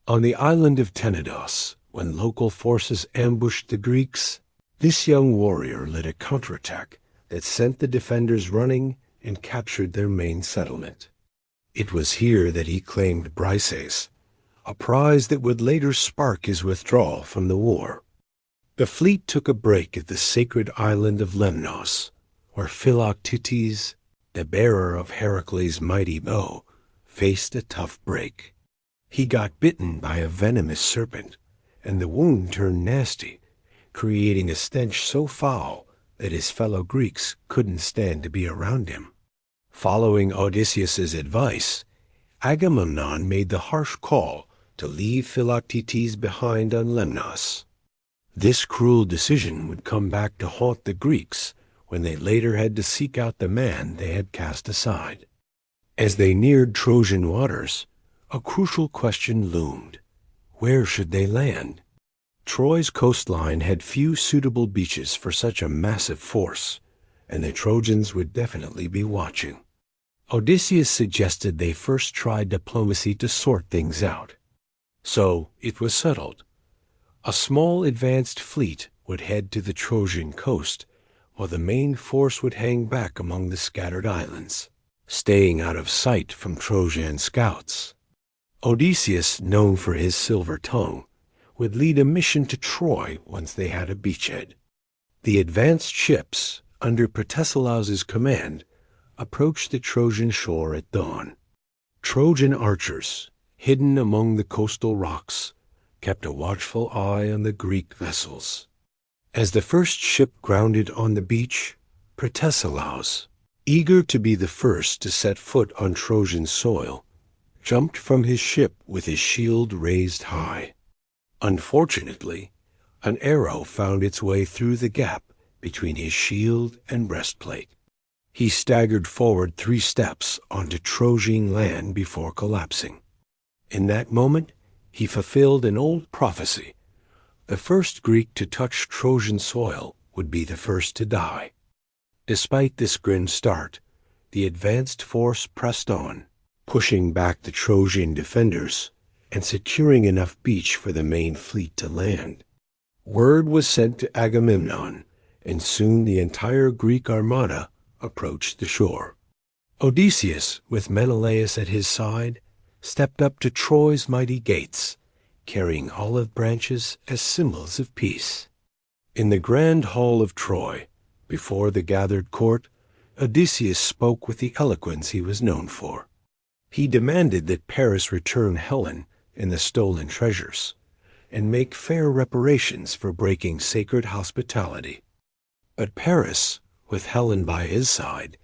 On the island of Tenedos, when local forces ambushed the Greeks, this young warrior led a counterattack that sent the defenders running and captured their main settlement. It was here that he claimed Briseis, a prize that would later spark his withdrawal from the war. The fleet took a break at the sacred island of Lemnos, where Philoctetes, the bearer of Heracles' mighty bow, faced a tough break. He got bitten by a venomous serpent, and the wound turned nasty, creating a stench so foul that his fellow Greeks couldn't stand to be around him. Following Odysseus's advice, Agamemnon made the harsh call to leave Philoctetes behind on Lemnos. This cruel decision would come back to haunt the Greeks when they later had to seek out the man they had cast aside. As they neared Trojan waters, a crucial question loomed. Where should they land? Troy's coastline had few suitable beaches for such a massive force, and the Trojans would definitely be watching. Odysseus suggested they first try diplomacy to sort things out. So it was settled. A small advanced fleet would head to the Trojan coast, while the main force would hang back among the scattered islands, staying out of sight from Trojan scouts. Odysseus, known for his silver tongue, would lead a mission to Troy once they had a beachhead. The advanced ships, under Protesilaus's command, approached the Trojan shore at dawn. Trojan archers, hidden among the coastal rocks, kept a watchful eye on the Greek vessels. As the first ship grounded on the beach, Protesilaus, eager to be the first to set foot on Trojan soil, jumped from his ship with his shield raised high. Unfortunately, an arrow found its way through the gap between his shield and breastplate. He staggered forward 3 steps onto Trojan land before collapsing. In that moment, he fulfilled an old prophecy. The first Greek to touch Trojan soil would be the first to die. Despite this grim start, the advanced force pressed on, pushing back the Trojan defenders and securing enough beach for the main fleet to land. Word was sent to Agamemnon, and soon the entire Greek armada approached the shore. Odysseus, with Menelaus at his side, stepped up to Troy's mighty gates, carrying olive branches as symbols of peace. In the grand hall of Troy, before the gathered court, Odysseus spoke with the eloquence he was known for. He demanded that Paris return Helen and the stolen treasures, and make fair reparations for breaking sacred hospitality. But Paris, with Helen by his side,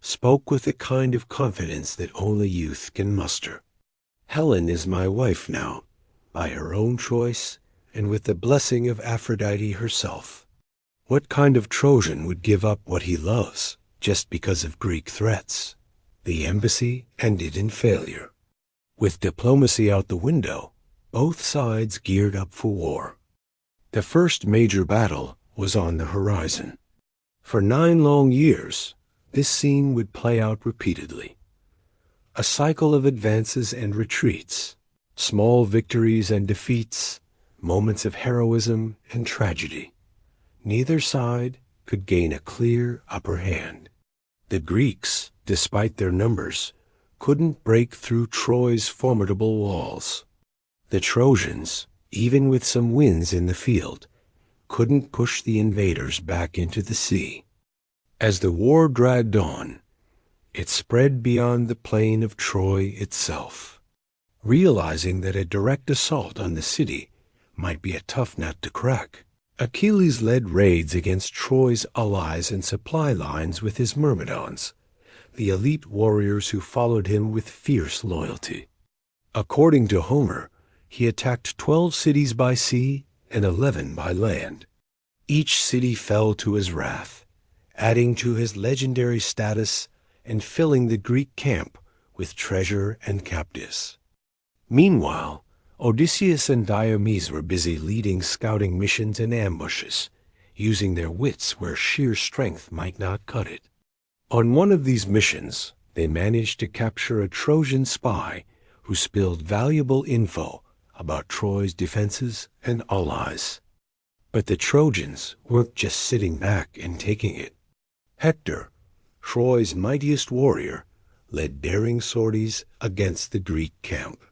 spoke with the kind of confidence that only youth can muster. Helen is my wife now, by her own choice, and with the blessing of Aphrodite herself. What kind of Trojan would give up what he loves just because of Greek threats? The embassy ended in failure. With diplomacy out the window, both sides geared up for war. The first major battle was on the horizon. For 9 long years, this scene would play out repeatedly. A cycle of advances and retreats, small victories and defeats, moments of heroism and tragedy. Neither side could gain a clear upper hand. The Greeks, despite their numbers, couldn't break through Troy's formidable walls. The Trojans, even with some wins in the field, couldn't push the invaders back into the sea. As the war dragged on, it spread beyond the plain of Troy itself. Realizing that a direct assault on the city might be a tough nut to crack, Achilles led raids against Troy's allies and supply lines with his Myrmidons, the elite warriors who followed him with fierce loyalty. According to Homer, he attacked 12 cities by sea and 11 by land. Each city fell to his wrath, adding to his legendary status and filling the Greek camp with treasure and captives. Meanwhile, Odysseus and Diomedes were busy leading scouting missions and ambushes, using their wits where sheer strength might not cut it. On one of these missions, they managed to capture a Trojan spy who spilled valuable info about Troy's defenses and allies. But the Trojans weren't just sitting back and taking it. Hector, Troy's mightiest warrior, led daring sorties against the Greek camp.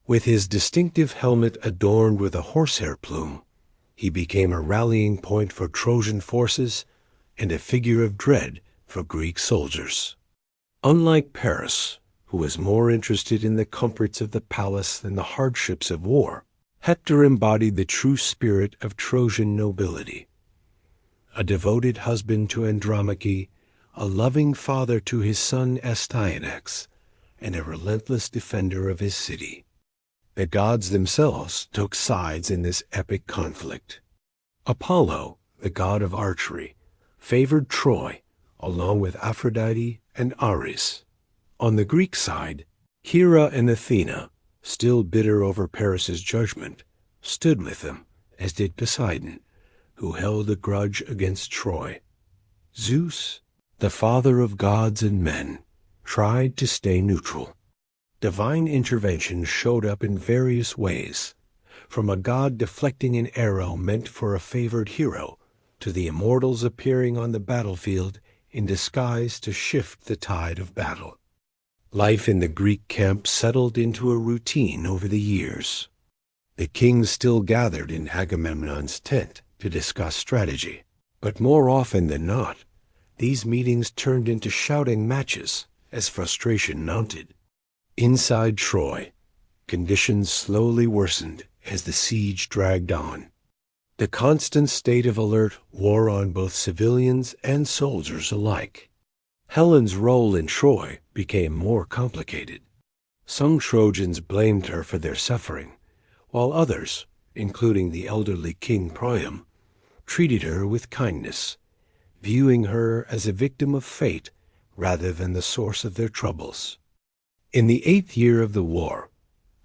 With his distinctive helmet adorned with a horsehair plume, he became a rallying point for Trojan forces and a figure of dread for Greek soldiers. Unlike Paris, who was more interested in the comforts of the palace than the hardships of war, Hector embodied the true spirit of Trojan nobility. A devoted husband to Andromache, a loving father to his son Astyanax, and a relentless defender of his city. The gods themselves took sides in this epic conflict. Apollo, the god of archery, favored Troy, along with Aphrodite and Ares. On the Greek side, Hera and Athena, still bitter over Paris's judgment, stood with them, as did Poseidon, who held a grudge against Troy. Zeus, the father of gods and men, tried to stay neutral. Divine intervention showed up in various ways, from a god deflecting an arrow meant for a favored hero, to the immortals appearing on the battlefield in disguise to shift the tide of battle. Life in the Greek camp settled into a routine over the years. The kings still gathered in Agamemnon's tent to discuss strategy, but more often than not, these meetings turned into shouting matches as frustration mounted. Inside Troy, conditions slowly worsened as the siege dragged on. The constant state of alert wore on both civilians and soldiers alike. Helen's role in Troy became more complicated. Some Trojans blamed her for their suffering, while others, including the elderly King Priam, treated her with kindness, viewing her as a victim of fate rather than the source of their troubles. In the 8th year of the war,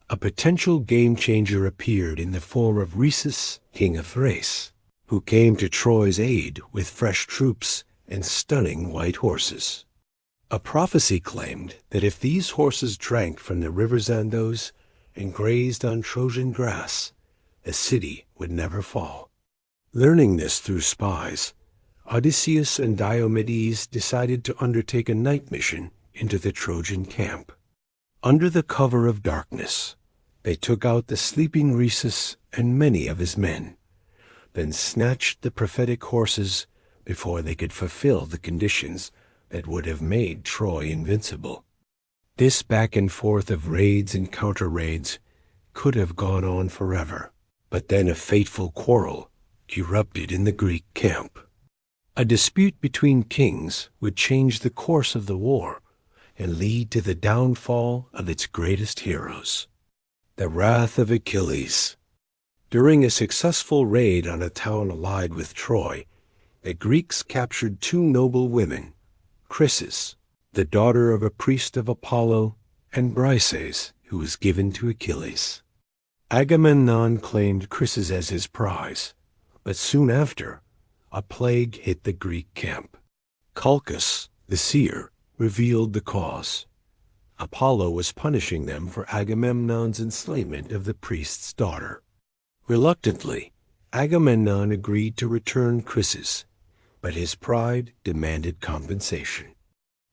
a potential game-changer appeared in the form of Rhesus, king of Thrace, who came to Troy's aid with fresh troops and stunning white horses. A prophecy claimed that if these horses drank from the river Xanthos and grazed on Trojan grass, the city would never fall. Learning this through spies, Odysseus and Diomedes decided to undertake a night mission into the Trojan camp. Under the cover of darkness, they took out the sleeping Rhesus and many of his men, then snatched the prophetic horses before they could fulfill the conditions that would have made Troy invincible. This back and forth of raids and counter-raids could have gone on forever, but then a fateful quarrel erupted in the Greek camp. A dispute between kings would change the course of the war and lead to the downfall of its greatest heroes. The wrath of Achilles. During a successful raid on a town allied with Troy, the Greeks captured 2 noble women, Chrysis, the daughter of a priest of Apollo, and Briseis, who was given to Achilles. Agamemnon claimed Chrysis as his prize, but soon after, a plague hit the Greek camp. Calchas, the seer, revealed the cause. Apollo was punishing them for Agamemnon's enslavement of the priest's daughter. Reluctantly, Agamemnon agreed to return Chrysis, but his pride demanded compensation.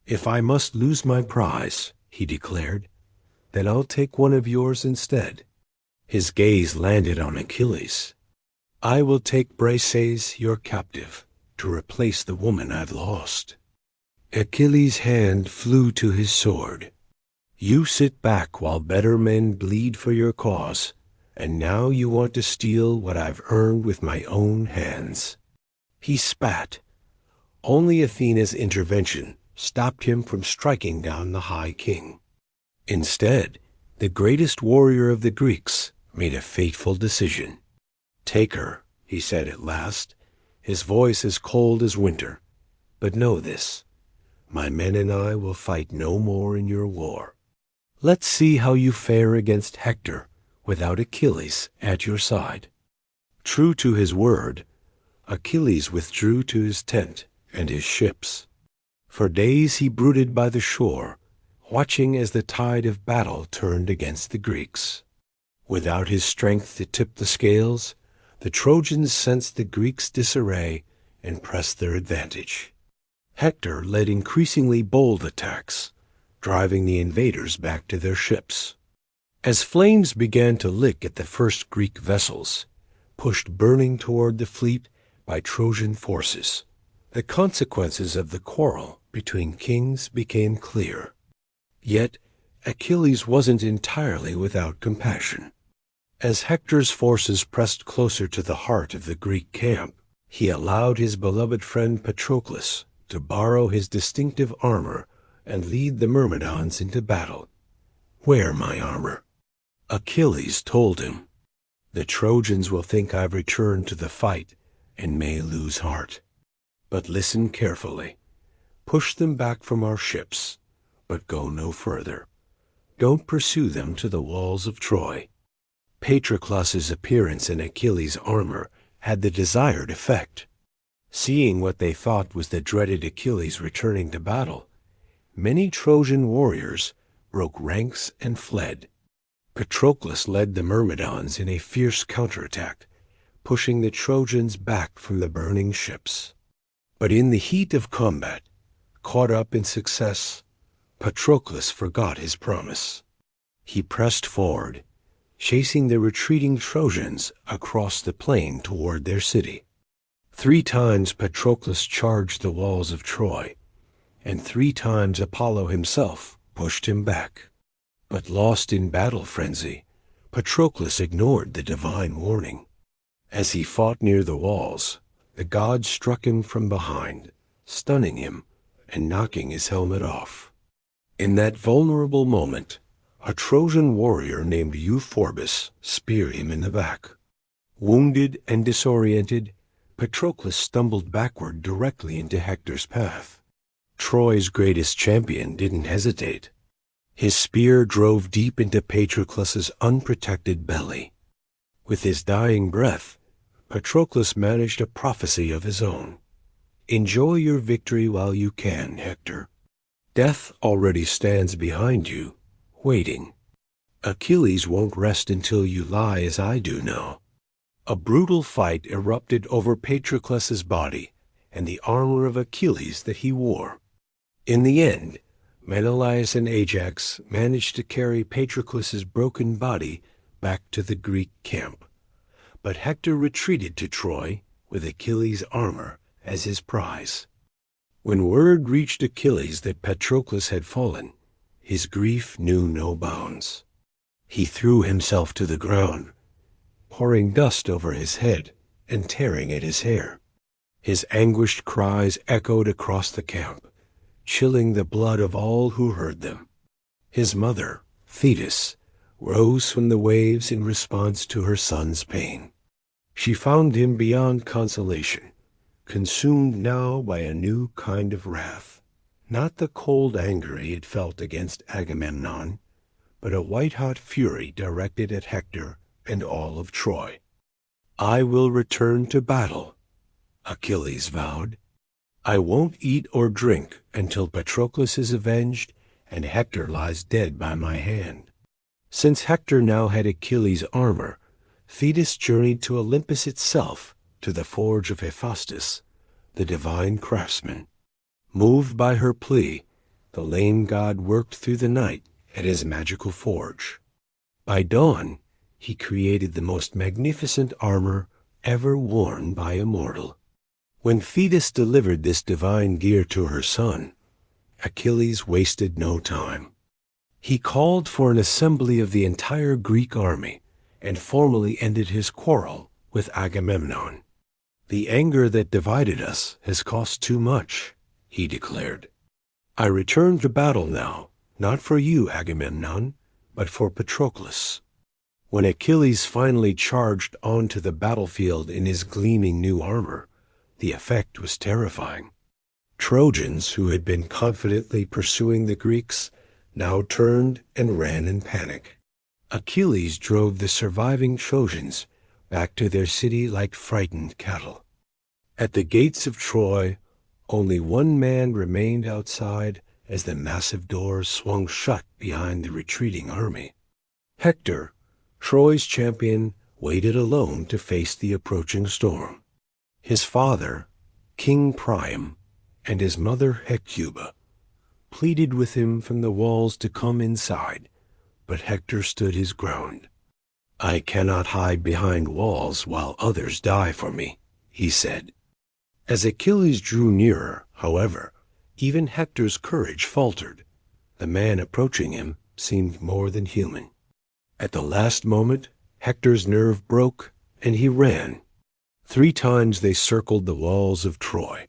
"If I must lose my prize," he declared, "then I'll take one of yours instead." His gaze landed on Achilles. "I will take Briseis, your captive, to replace the woman I've lost." Achilles' hand flew to his sword. "You sit back while better men bleed for your cause, and now you want to steal what I've earned with my own hands." He spat. Only Athena's intervention stopped him from striking down the High King. Instead, the greatest warrior of the Greeks made a fateful decision. "Take her," he said at last, his voice as cold as winter. "But know this, my men and I will fight no more in your war. Let's see how you fare against Hector without Achilles at your side." True to his word, Achilles withdrew to his tent and his ships. For days he brooded by the shore, watching as the tide of battle turned against the Greeks. Without his strength to tip the scales, the Trojans sensed the Greeks' disarray and pressed their advantage. Hector led increasingly bold attacks, driving the invaders back to their ships. As flames began to lick at the first Greek vessels, pushed burning toward the fleet by Trojan forces, the consequences of the quarrel between kings became clear. Yet Achilles wasn't entirely without compassion. As Hector's forces pressed closer to the heart of the Greek camp, he allowed his beloved friend Patroclus to borrow his distinctive armor and lead the Myrmidons into battle. "Wear my armor," Achilles told him. "The Trojans will think I've returned to the fight and may lose heart. But listen carefully. Push them back from our ships, but go no further. Don't pursue them to the walls of Troy." Patroclus's appearance in Achilles' armor had the desired effect. Seeing what they thought was the dreaded Achilles returning to battle, many Trojan warriors broke ranks and fled. Patroclus led the Myrmidons in a fierce counterattack, pushing the Trojans back from the burning ships. But in the heat of combat, caught up in success, Patroclus forgot his promise. He pressed forward, chasing the retreating Trojans across the plain toward their city. 3 times Patroclus charged the walls of Troy, and 3 times Apollo himself pushed him back. But lost in battle frenzy, Patroclus ignored the divine warning. As he fought near the walls, the gods struck him from behind, stunning him and knocking his helmet off. In that vulnerable moment, a Trojan warrior named Euphorbus speared him in the back. Wounded and disoriented, Patroclus stumbled backward directly into Hector's path. Troy's greatest champion didn't hesitate. His spear drove deep into Patroclus's unprotected belly. With his dying breath, Patroclus managed a prophecy of his own. "Enjoy your victory while you can, Hector. Death already stands behind you, waiting. Achilles won't rest until you lie as I do now." A brutal fight erupted over Patroclus's body and the armor of Achilles that he wore. In the end, Menelaus and Ajax managed to carry Patroclus's broken body back to the Greek camp. But Hector retreated to Troy with Achilles' armor as his prize. When word reached Achilles that Patroclus had fallen, his grief knew no bounds. He threw himself to the ground, pouring dust over his head and tearing at his hair. His anguished cries echoed across the camp, chilling the blood of all who heard them. His mother, Thetis, rose from the waves in response to her son's pain. She found him beyond consolation, consumed now by a new kind of wrath. Not the cold anger he had felt against Agamemnon, but a white-hot fury directed at Hector and all of Troy. "I will return to battle," Achilles vowed. "I won't eat or drink until Patroclus is avenged and Hector lies dead by my hand." Since Hector now had Achilles' armor, Thetis journeyed to Olympus itself, to the forge of Hephaestus, the divine craftsman. Moved by her plea, the lame god worked through the night at his magical forge. By dawn, he created the most magnificent armor ever worn by a mortal. When Thetis delivered this divine gear to her son, Achilles wasted no time. He called for an assembly of the entire Greek army and formally ended his quarrel with Agamemnon. "The anger that divided us has cost too much," he declared. "I return to battle now, not for you, Agamemnon, but for Patroclus." When Achilles finally charged onto the battlefield in his gleaming new armor, the effect was terrifying. Trojans who had been confidently pursuing the Greeks now turned and ran in panic. Achilles drove the surviving Trojans back to their city like frightened cattle. At the gates of Troy, only one man remained outside as the massive doors swung shut behind the retreating army. Hector, Troy's champion, waited alone to face the approaching storm. His father, King Priam, and his mother Hecuba pleaded with him from the walls to come inside, but Hector stood his ground. "I cannot hide behind walls while others die for me," he said. As Achilles drew nearer, however, even Hector's courage faltered. The man approaching him seemed more than human. At the last moment, Hector's nerve broke, and he ran. 3 times they circled the walls of Troy,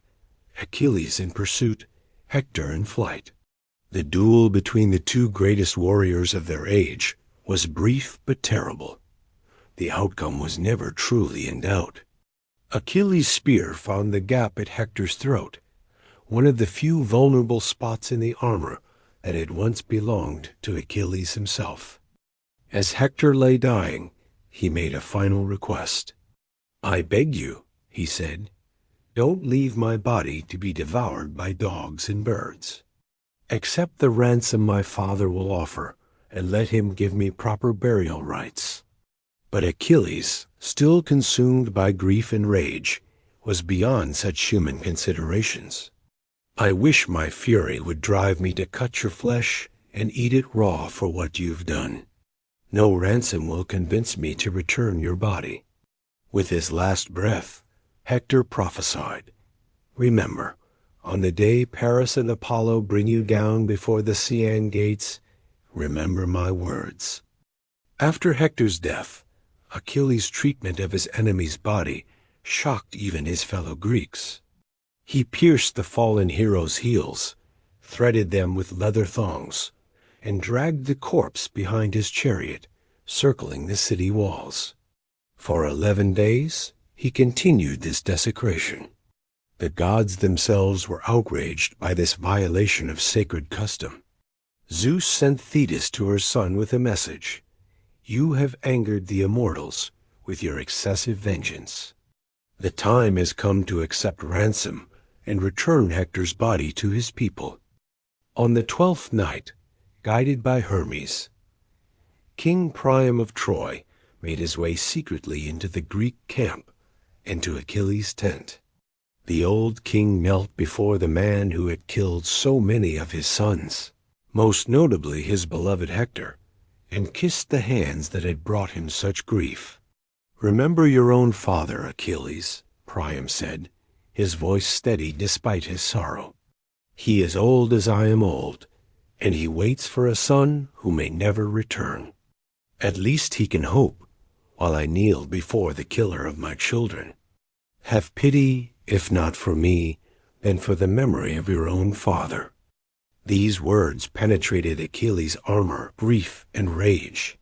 Achilles in pursuit, Hector in flight. The duel between the 2 greatest warriors of their age was brief but terrible. The outcome was never truly in doubt. Achilles' spear found the gap at Hector's throat, one of the few vulnerable spots in the armor that had once belonged to Achilles himself. As Hector lay dying, he made a final request. "I beg you," he said, "don't leave my body to be devoured by dogs and birds. Accept the ransom my father will offer, and let him give me proper burial rites." But Achilles, still consumed by grief and rage, was beyond such human considerations. "I wish my fury would drive me to cut your flesh and eat it raw for what you've done. No ransom will convince me to return your body." With his last breath, Hector prophesied, "Remember, on the day Paris and Apollo bring you down before the Cæan gates, remember my words." After Hector's death, Achilles' treatment of his enemy's body shocked even his fellow Greeks. He pierced the fallen hero's heels, threaded them with leather thongs, and dragged the corpse behind his chariot, circling the city walls. For 11 days, he continued this desecration. The gods themselves were outraged by this violation of sacred custom. Zeus sent Thetis to her son with a message: "You have angered the immortals with your excessive vengeance. The time has come to accept ransom and return Hector's body to his people." On the 12th night, guided by Hermes, King Priam of Troy made his way secretly into the Greek camp and to Achilles' tent. The old king knelt before the man who had killed so many of his sons, most notably his beloved Hector, and kissed the hands that had brought him such grief. "Remember your own father, Achilles," Priam said, his voice steady despite his sorrow. "He is old as I am old, and he waits for a son who may never return. At least he can hope, while I kneel before the killer of my children. Have pity, if not for me, then for the memory of your own father." These words penetrated Achilles' armor, grief, and rage.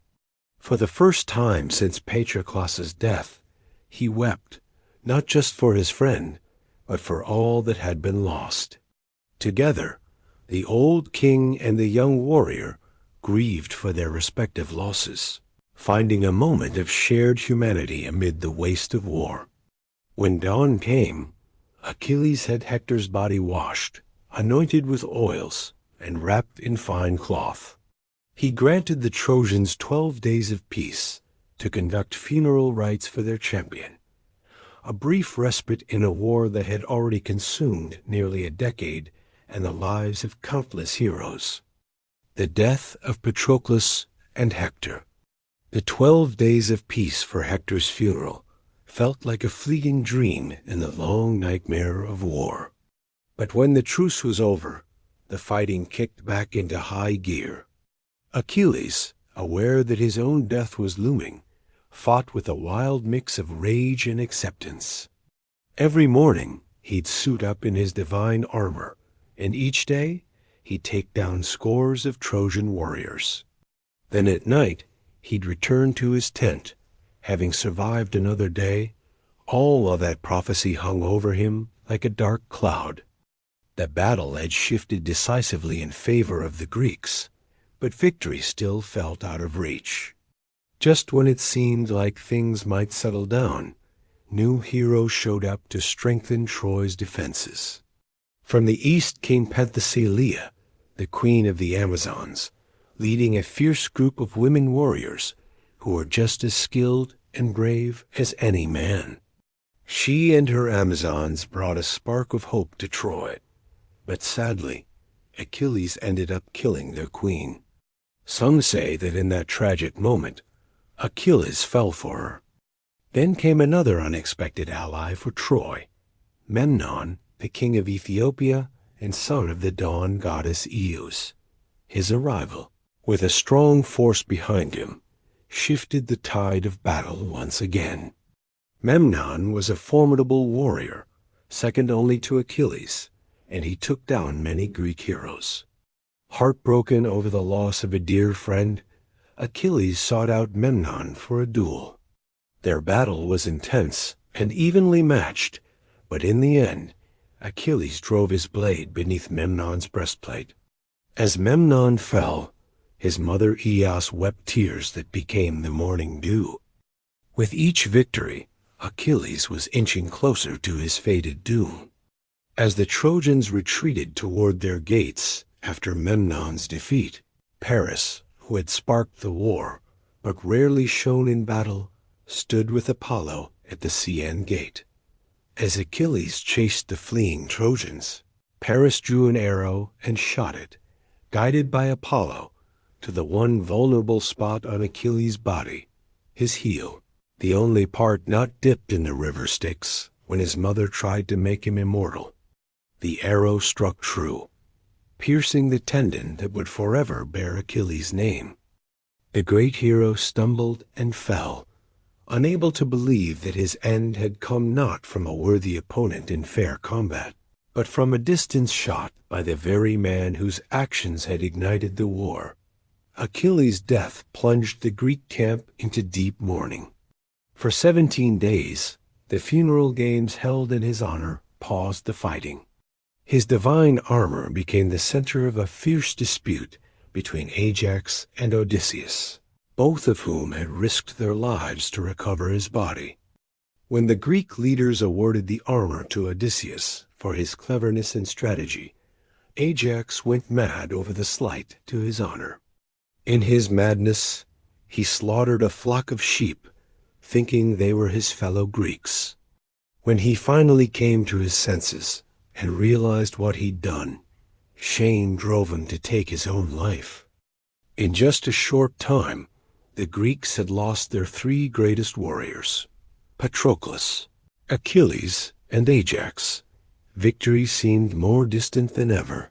For the first time since Patroclus's death, he wept, not just for his friend, but for all that had been lost. Together, the old king and the young warrior grieved for their respective losses, finding a moment of shared humanity amid the waste of war. When dawn came, Achilles had Hector's body washed, anointed with oils, and wrapped in fine cloth. He granted the Trojans 12 days of peace to conduct funeral rites for their champion, a brief respite in a war that had already consumed nearly a decade and the lives of countless heroes. The death of Patroclus and Hector. The 12 days of peace for Hector's funeral felt like a fleeting dream in the long nightmare of war. But when the truce was over, the fighting kicked back into high gear. Achilles, aware that his own death was looming, fought with a wild mix of rage and acceptance. Every morning, he'd suit up in his divine armor, and each day, he'd take down scores of Trojan warriors. Then at night, he'd return to his tent, having survived another day. All of that prophecy hung over him like a dark cloud. The battle had shifted decisively in favor of the Greeks, but victory still felt out of reach. Just when it seemed like things might settle down, new heroes showed up to strengthen Troy's defenses. From the east came Penthesilea, the queen of the Amazons, leading a fierce group of women warriors who were just as skilled and brave as any man. She and her Amazons brought a spark of hope to Troy, but sadly, Achilles ended up killing their queen. Some say that in that tragic moment, Achilles fell for her. Then came another unexpected ally for Troy, Memnon, the king of Ethiopia and son of the dawn goddess Eos. His arrival, with a strong force behind him, shifted the tide of battle once again. Memnon was a formidable warrior, second only to Achilles, and he took down many Greek heroes. Heartbroken over the loss of a dear friend, Achilles sought out Memnon for a duel. Their battle was intense and evenly matched, but in the end, Achilles drove his blade beneath Memnon's breastplate. As Memnon fell, his mother Eos wept tears that became the morning dew. With each victory, Achilles was inching closer to his fated doom. As the Trojans retreated toward their gates after Memnon's defeat, Paris, who had sparked the war, but rarely shone in battle, stood with Apollo at the Cæan gate. As Achilles chased the fleeing Trojans, Paris drew an arrow and shot it, guided by Apollo, to the one vulnerable spot on Achilles' body, his heel, the only part not dipped in the river Styx, when his mother tried to make him immortal. The arrow struck true, piercing the tendon that would forever bear Achilles' name. The great hero stumbled and fell, unable to believe that his end had come not from a worthy opponent in fair combat, but from a distance shot by the very man whose actions had ignited the war. Achilles' death plunged the Greek camp into deep mourning. For 17 days, the funeral games held in his honor paused the fighting. His divine armor became the center of a fierce dispute between Ajax and Odysseus, both of whom had risked their lives to recover his body. When the Greek leaders awarded the armor to Odysseus for his cleverness and strategy, Ajax went mad over the slight to his honor. In his madness, he slaughtered a flock of sheep, thinking they were his fellow Greeks. When he finally came to his senses and realized what he'd done, shame drove him to take his own life. In just a short time, the Greeks had lost their 3 greatest warriors, Patroclus, Achilles, and Ajax. Victory seemed more distant than ever.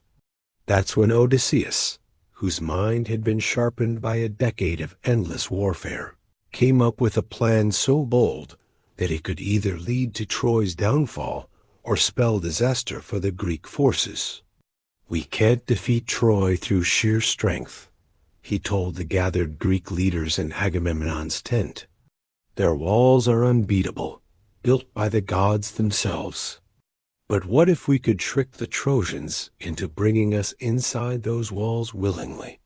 That's when Odysseus, whose mind had been sharpened by a decade of endless warfare, came up with a plan so bold that it could either lead to Troy's downfall or spell disaster for the Greek forces. "We can't defeat Troy through sheer strength," he told the gathered Greek leaders in Agamemnon's tent. "Their walls are unbeatable, built by the gods themselves. But what if we could trick the Trojans into bringing us inside those walls willingly?"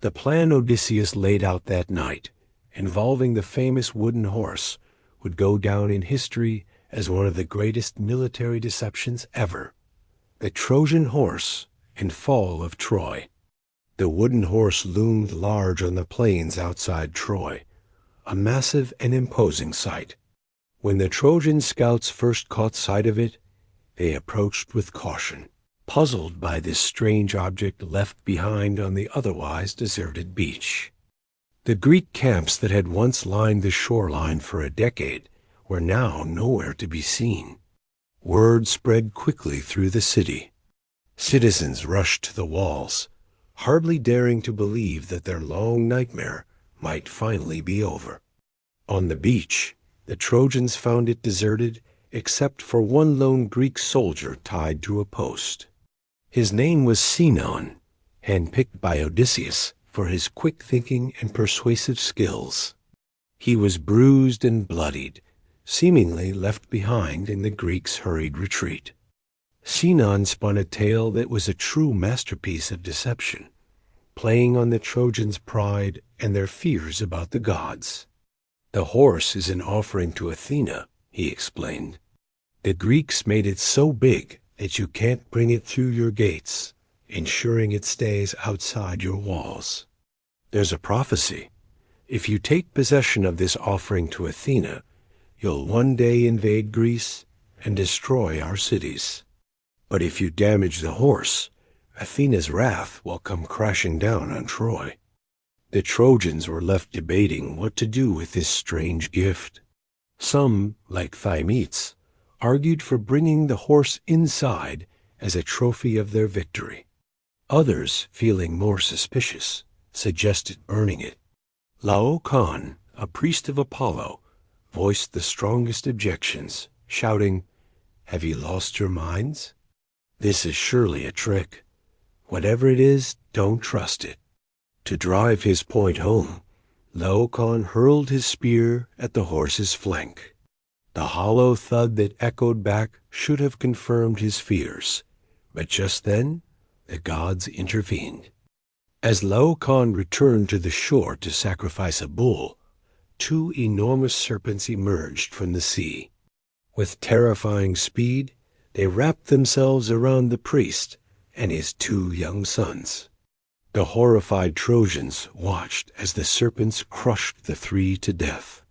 The plan Odysseus laid out that night, involving the famous wooden horse, would go down in history as one of the greatest military deceptions ever. The Trojan horse and fall of Troy. The wooden horse loomed large on the plains outside Troy, a massive and imposing sight. When the Trojan scouts first caught sight of it, they approached with caution, puzzled by this strange object left behind on the otherwise deserted beach. The Greek camps that had once lined the shoreline for a decade were now nowhere to be seen. Word spread quickly through the city. Citizens rushed to the walls, hardly daring to believe that their long nightmare might finally be over. On the beach, the Trojans found it deserted except for one lone Greek soldier tied to a post. His name was Sinon, handpicked by Odysseus for his quick thinking and persuasive skills. He was bruised and bloodied, seemingly left behind in the Greeks' hurried retreat. Sinon spun a tale that was a true masterpiece of deception, playing on the Trojans' pride and their fears about the gods. "The horse is an offering to Athena," he explained. "The Greeks made it so big that you can't bring it through your gates, ensuring it stays outside your walls. There's a prophecy. If you take possession of this offering to Athena, you'll one day invade Greece and destroy our cities. But if you damage the horse, Athena's wrath will come crashing down on Troy." The Trojans were left debating what to do with this strange gift. Some, like Thymoetes, argued for bringing the horse inside as a trophy of their victory. Others, feeling more suspicious, suggested burning it. Laocoon, a priest of Apollo, voiced the strongest objections, shouting, "Have you lost your minds? This is surely a trick. Whatever it is, don't trust it." To drive his point home, Laocoon hurled his spear at the horse's flank. The hollow thud that echoed back should have confirmed his fears, but just then the gods intervened. As Laocoon returned to the shore to sacrifice a bull, 2 enormous serpents emerged from the sea. With terrifying speed, they wrapped themselves around the priest and his 2 young sons. The horrified Trojans watched as the serpents crushed the 3 to death.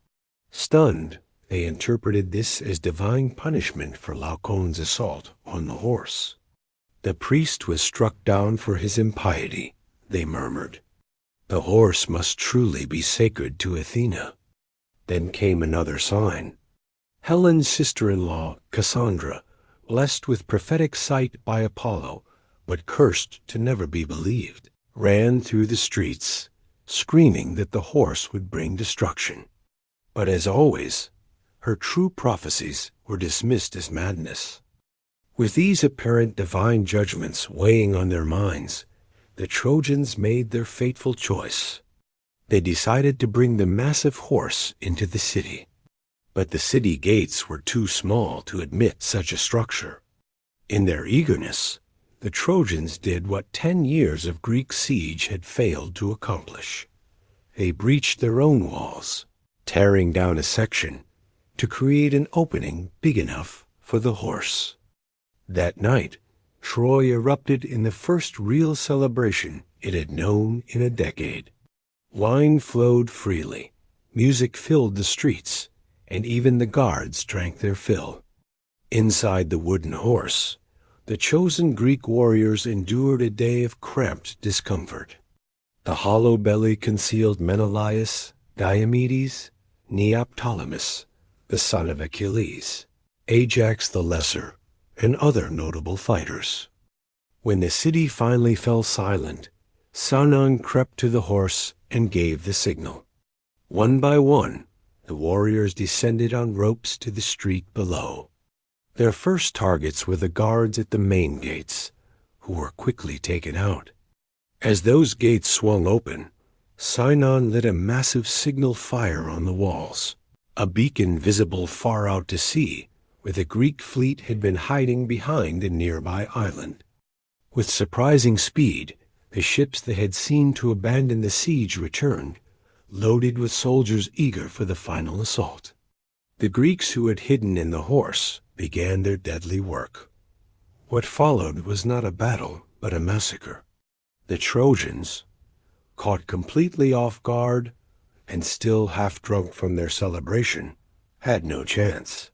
Stunned, they interpreted this as divine punishment for Laocoon's assault on the horse. "The priest was struck down for his impiety," they murmured. "The horse must truly be sacred to Athena." Then came another sign. Helen's sister-in-law, Cassandra, blessed with prophetic sight by Apollo, but cursed to never be believed, ran through the streets, screaming that the horse would bring destruction. But as always, her true prophecies were dismissed as madness. With these apparent divine judgments weighing on their minds, the Trojans made their fateful choice. They decided to bring the massive horse into the city. But the city gates were too small to admit such a structure. In their eagerness, the Trojans did what 10 years of Greek siege had failed to accomplish. They breached their own walls, tearing down a section to create an opening big enough for the horse. That night, Troy erupted in the first real celebration it had known in a decade. Wine flowed freely, music filled the streets, and even the guards drank their fill. Inside the wooden horse, the chosen Greek warriors endured a day of cramped discomfort. The hollow belly concealed Menelaus, Diomedes, Neoptolemus, the son of Achilles, Ajax the Lesser, and other notable fighters. When the city finally fell silent, Sinon crept to the horse and gave the signal. One by one, the warriors descended on ropes to the street below. Their first targets were the guards at the main gates, who were quickly taken out. As those gates swung open, Sinon lit a massive signal fire on the walls, a beacon visible far out to sea, where the Greek fleet had been hiding behind a nearby island. With surprising speed, the ships they had seen to abandon the siege returned, loaded with soldiers eager for the final assault. The Greeks who had hidden in the horse began their deadly work. What followed was not a battle, but a massacre. The Trojans, caught completely off guard and still half drunk from their celebration, had no chance.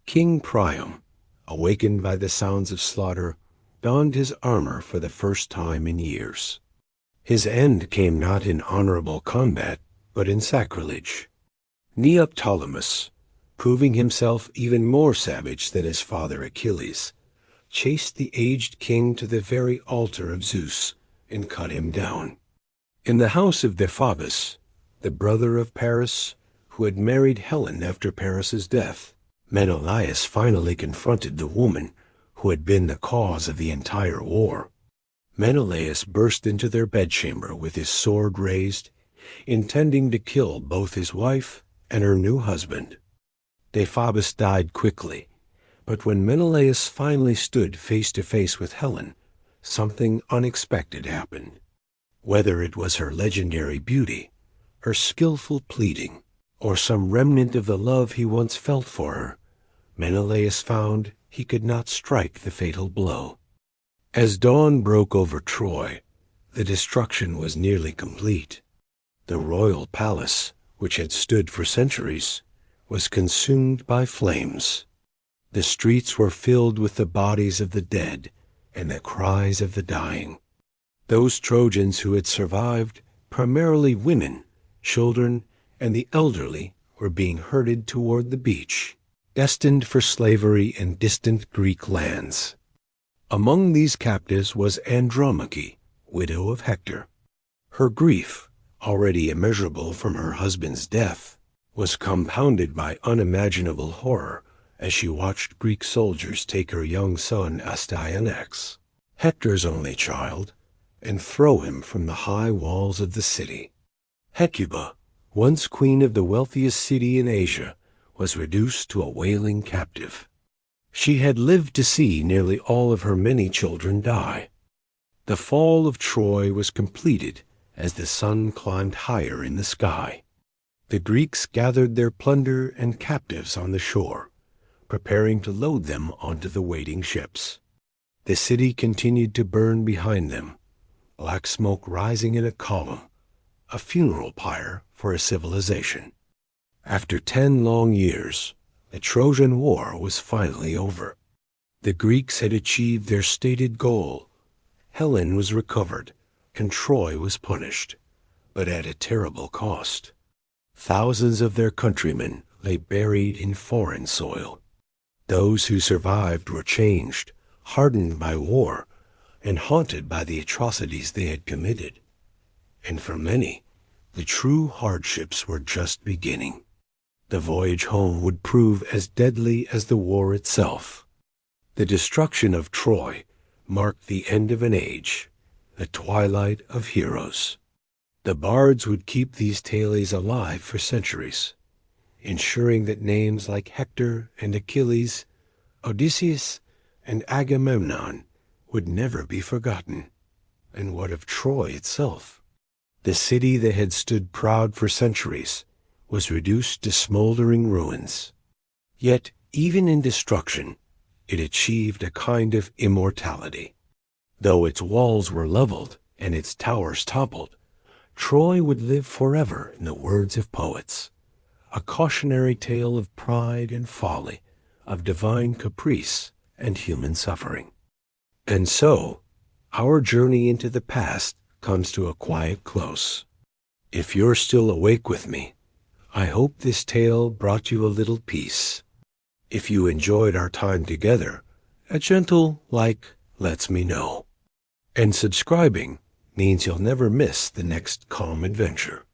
King Priam, awakened by the sounds of slaughter, donned his armor for the first time in years. His end came not in honorable combat, but in sacrilege. Neoptolemus, proving himself even more savage than his father Achilles, chased the aged king to the very altar of Zeus and cut him down. In the house of Deiphobus, the brother of Paris, who had married Helen after Paris's death, Menelaus finally confronted the woman who had been the cause of the entire war. Menelaus burst into their bedchamber with his sword raised, intending to kill both his wife and her new husband. Deiphobus died quickly, but when Menelaus finally stood face to face with Helen, something unexpected happened. Whether it was her legendary beauty, her skillful pleading, or some remnant of the love he once felt for her, Menelaus found he could not strike the fatal blow. As dawn broke over Troy, the destruction was nearly complete. The royal palace, which had stood for centuries, was consumed by flames. The streets were filled with the bodies of the dead and the cries of the dying. Those Trojans who had survived, primarily women, children, and the elderly, were being herded toward the beach, destined for slavery in distant Greek lands. Among these captives was Andromache, widow of Hector. Her grief, already immeasurable from her husband's death, was compounded by unimaginable horror as she watched Greek soldiers take her young son Astyanax, Hector's only child, and throw him from the high walls of the city. Hecuba, once queen of the wealthiest city in Asia, was reduced to a wailing captive. She had lived to see nearly all of her many children die. The fall of Troy was completed as the sun climbed higher in the sky. The Greeks gathered their plunder and captives on the shore, preparing to load them onto the waiting ships. The city continued to burn behind them, black smoke rising in a column, a funeral pyre for a civilization. After 10 long years, the Trojan War was finally over. The Greeks had achieved their stated goal. Helen was recovered, and Troy was punished, but at a terrible cost. Thousands of their countrymen lay buried in foreign soil. Those who survived were changed, hardened by war, and haunted by the atrocities they had committed. And for many, the true hardships were just beginning. The voyage home would prove as deadly as the war itself. The destruction of Troy marked the end of an age, the twilight of heroes. The bards would keep these tales alive for centuries, ensuring that names like Hector and Achilles, Odysseus and Agamemnon would never be forgotten. And what of Troy itself? The city that had stood proud for centuries was reduced to smoldering ruins. Yet, even in destruction, it achieved a kind of immortality. Though its walls were leveled and its towers toppled, Troy would live forever in the words of poets, a cautionary tale of pride and folly, of divine caprice and human suffering. And so, our journey into the past comes to a quiet close. If you're still awake with me, I hope this tale brought you a little peace. If you enjoyed our time together, a gentle like lets me know. And subscribing means you'll never miss the next calm adventure.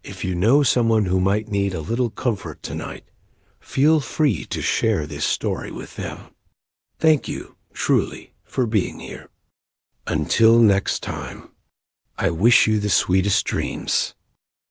If you know someone who might need a little comfort tonight, feel free to share this story with them. Thank you, truly, for being here. Until next time, I wish you the sweetest dreams.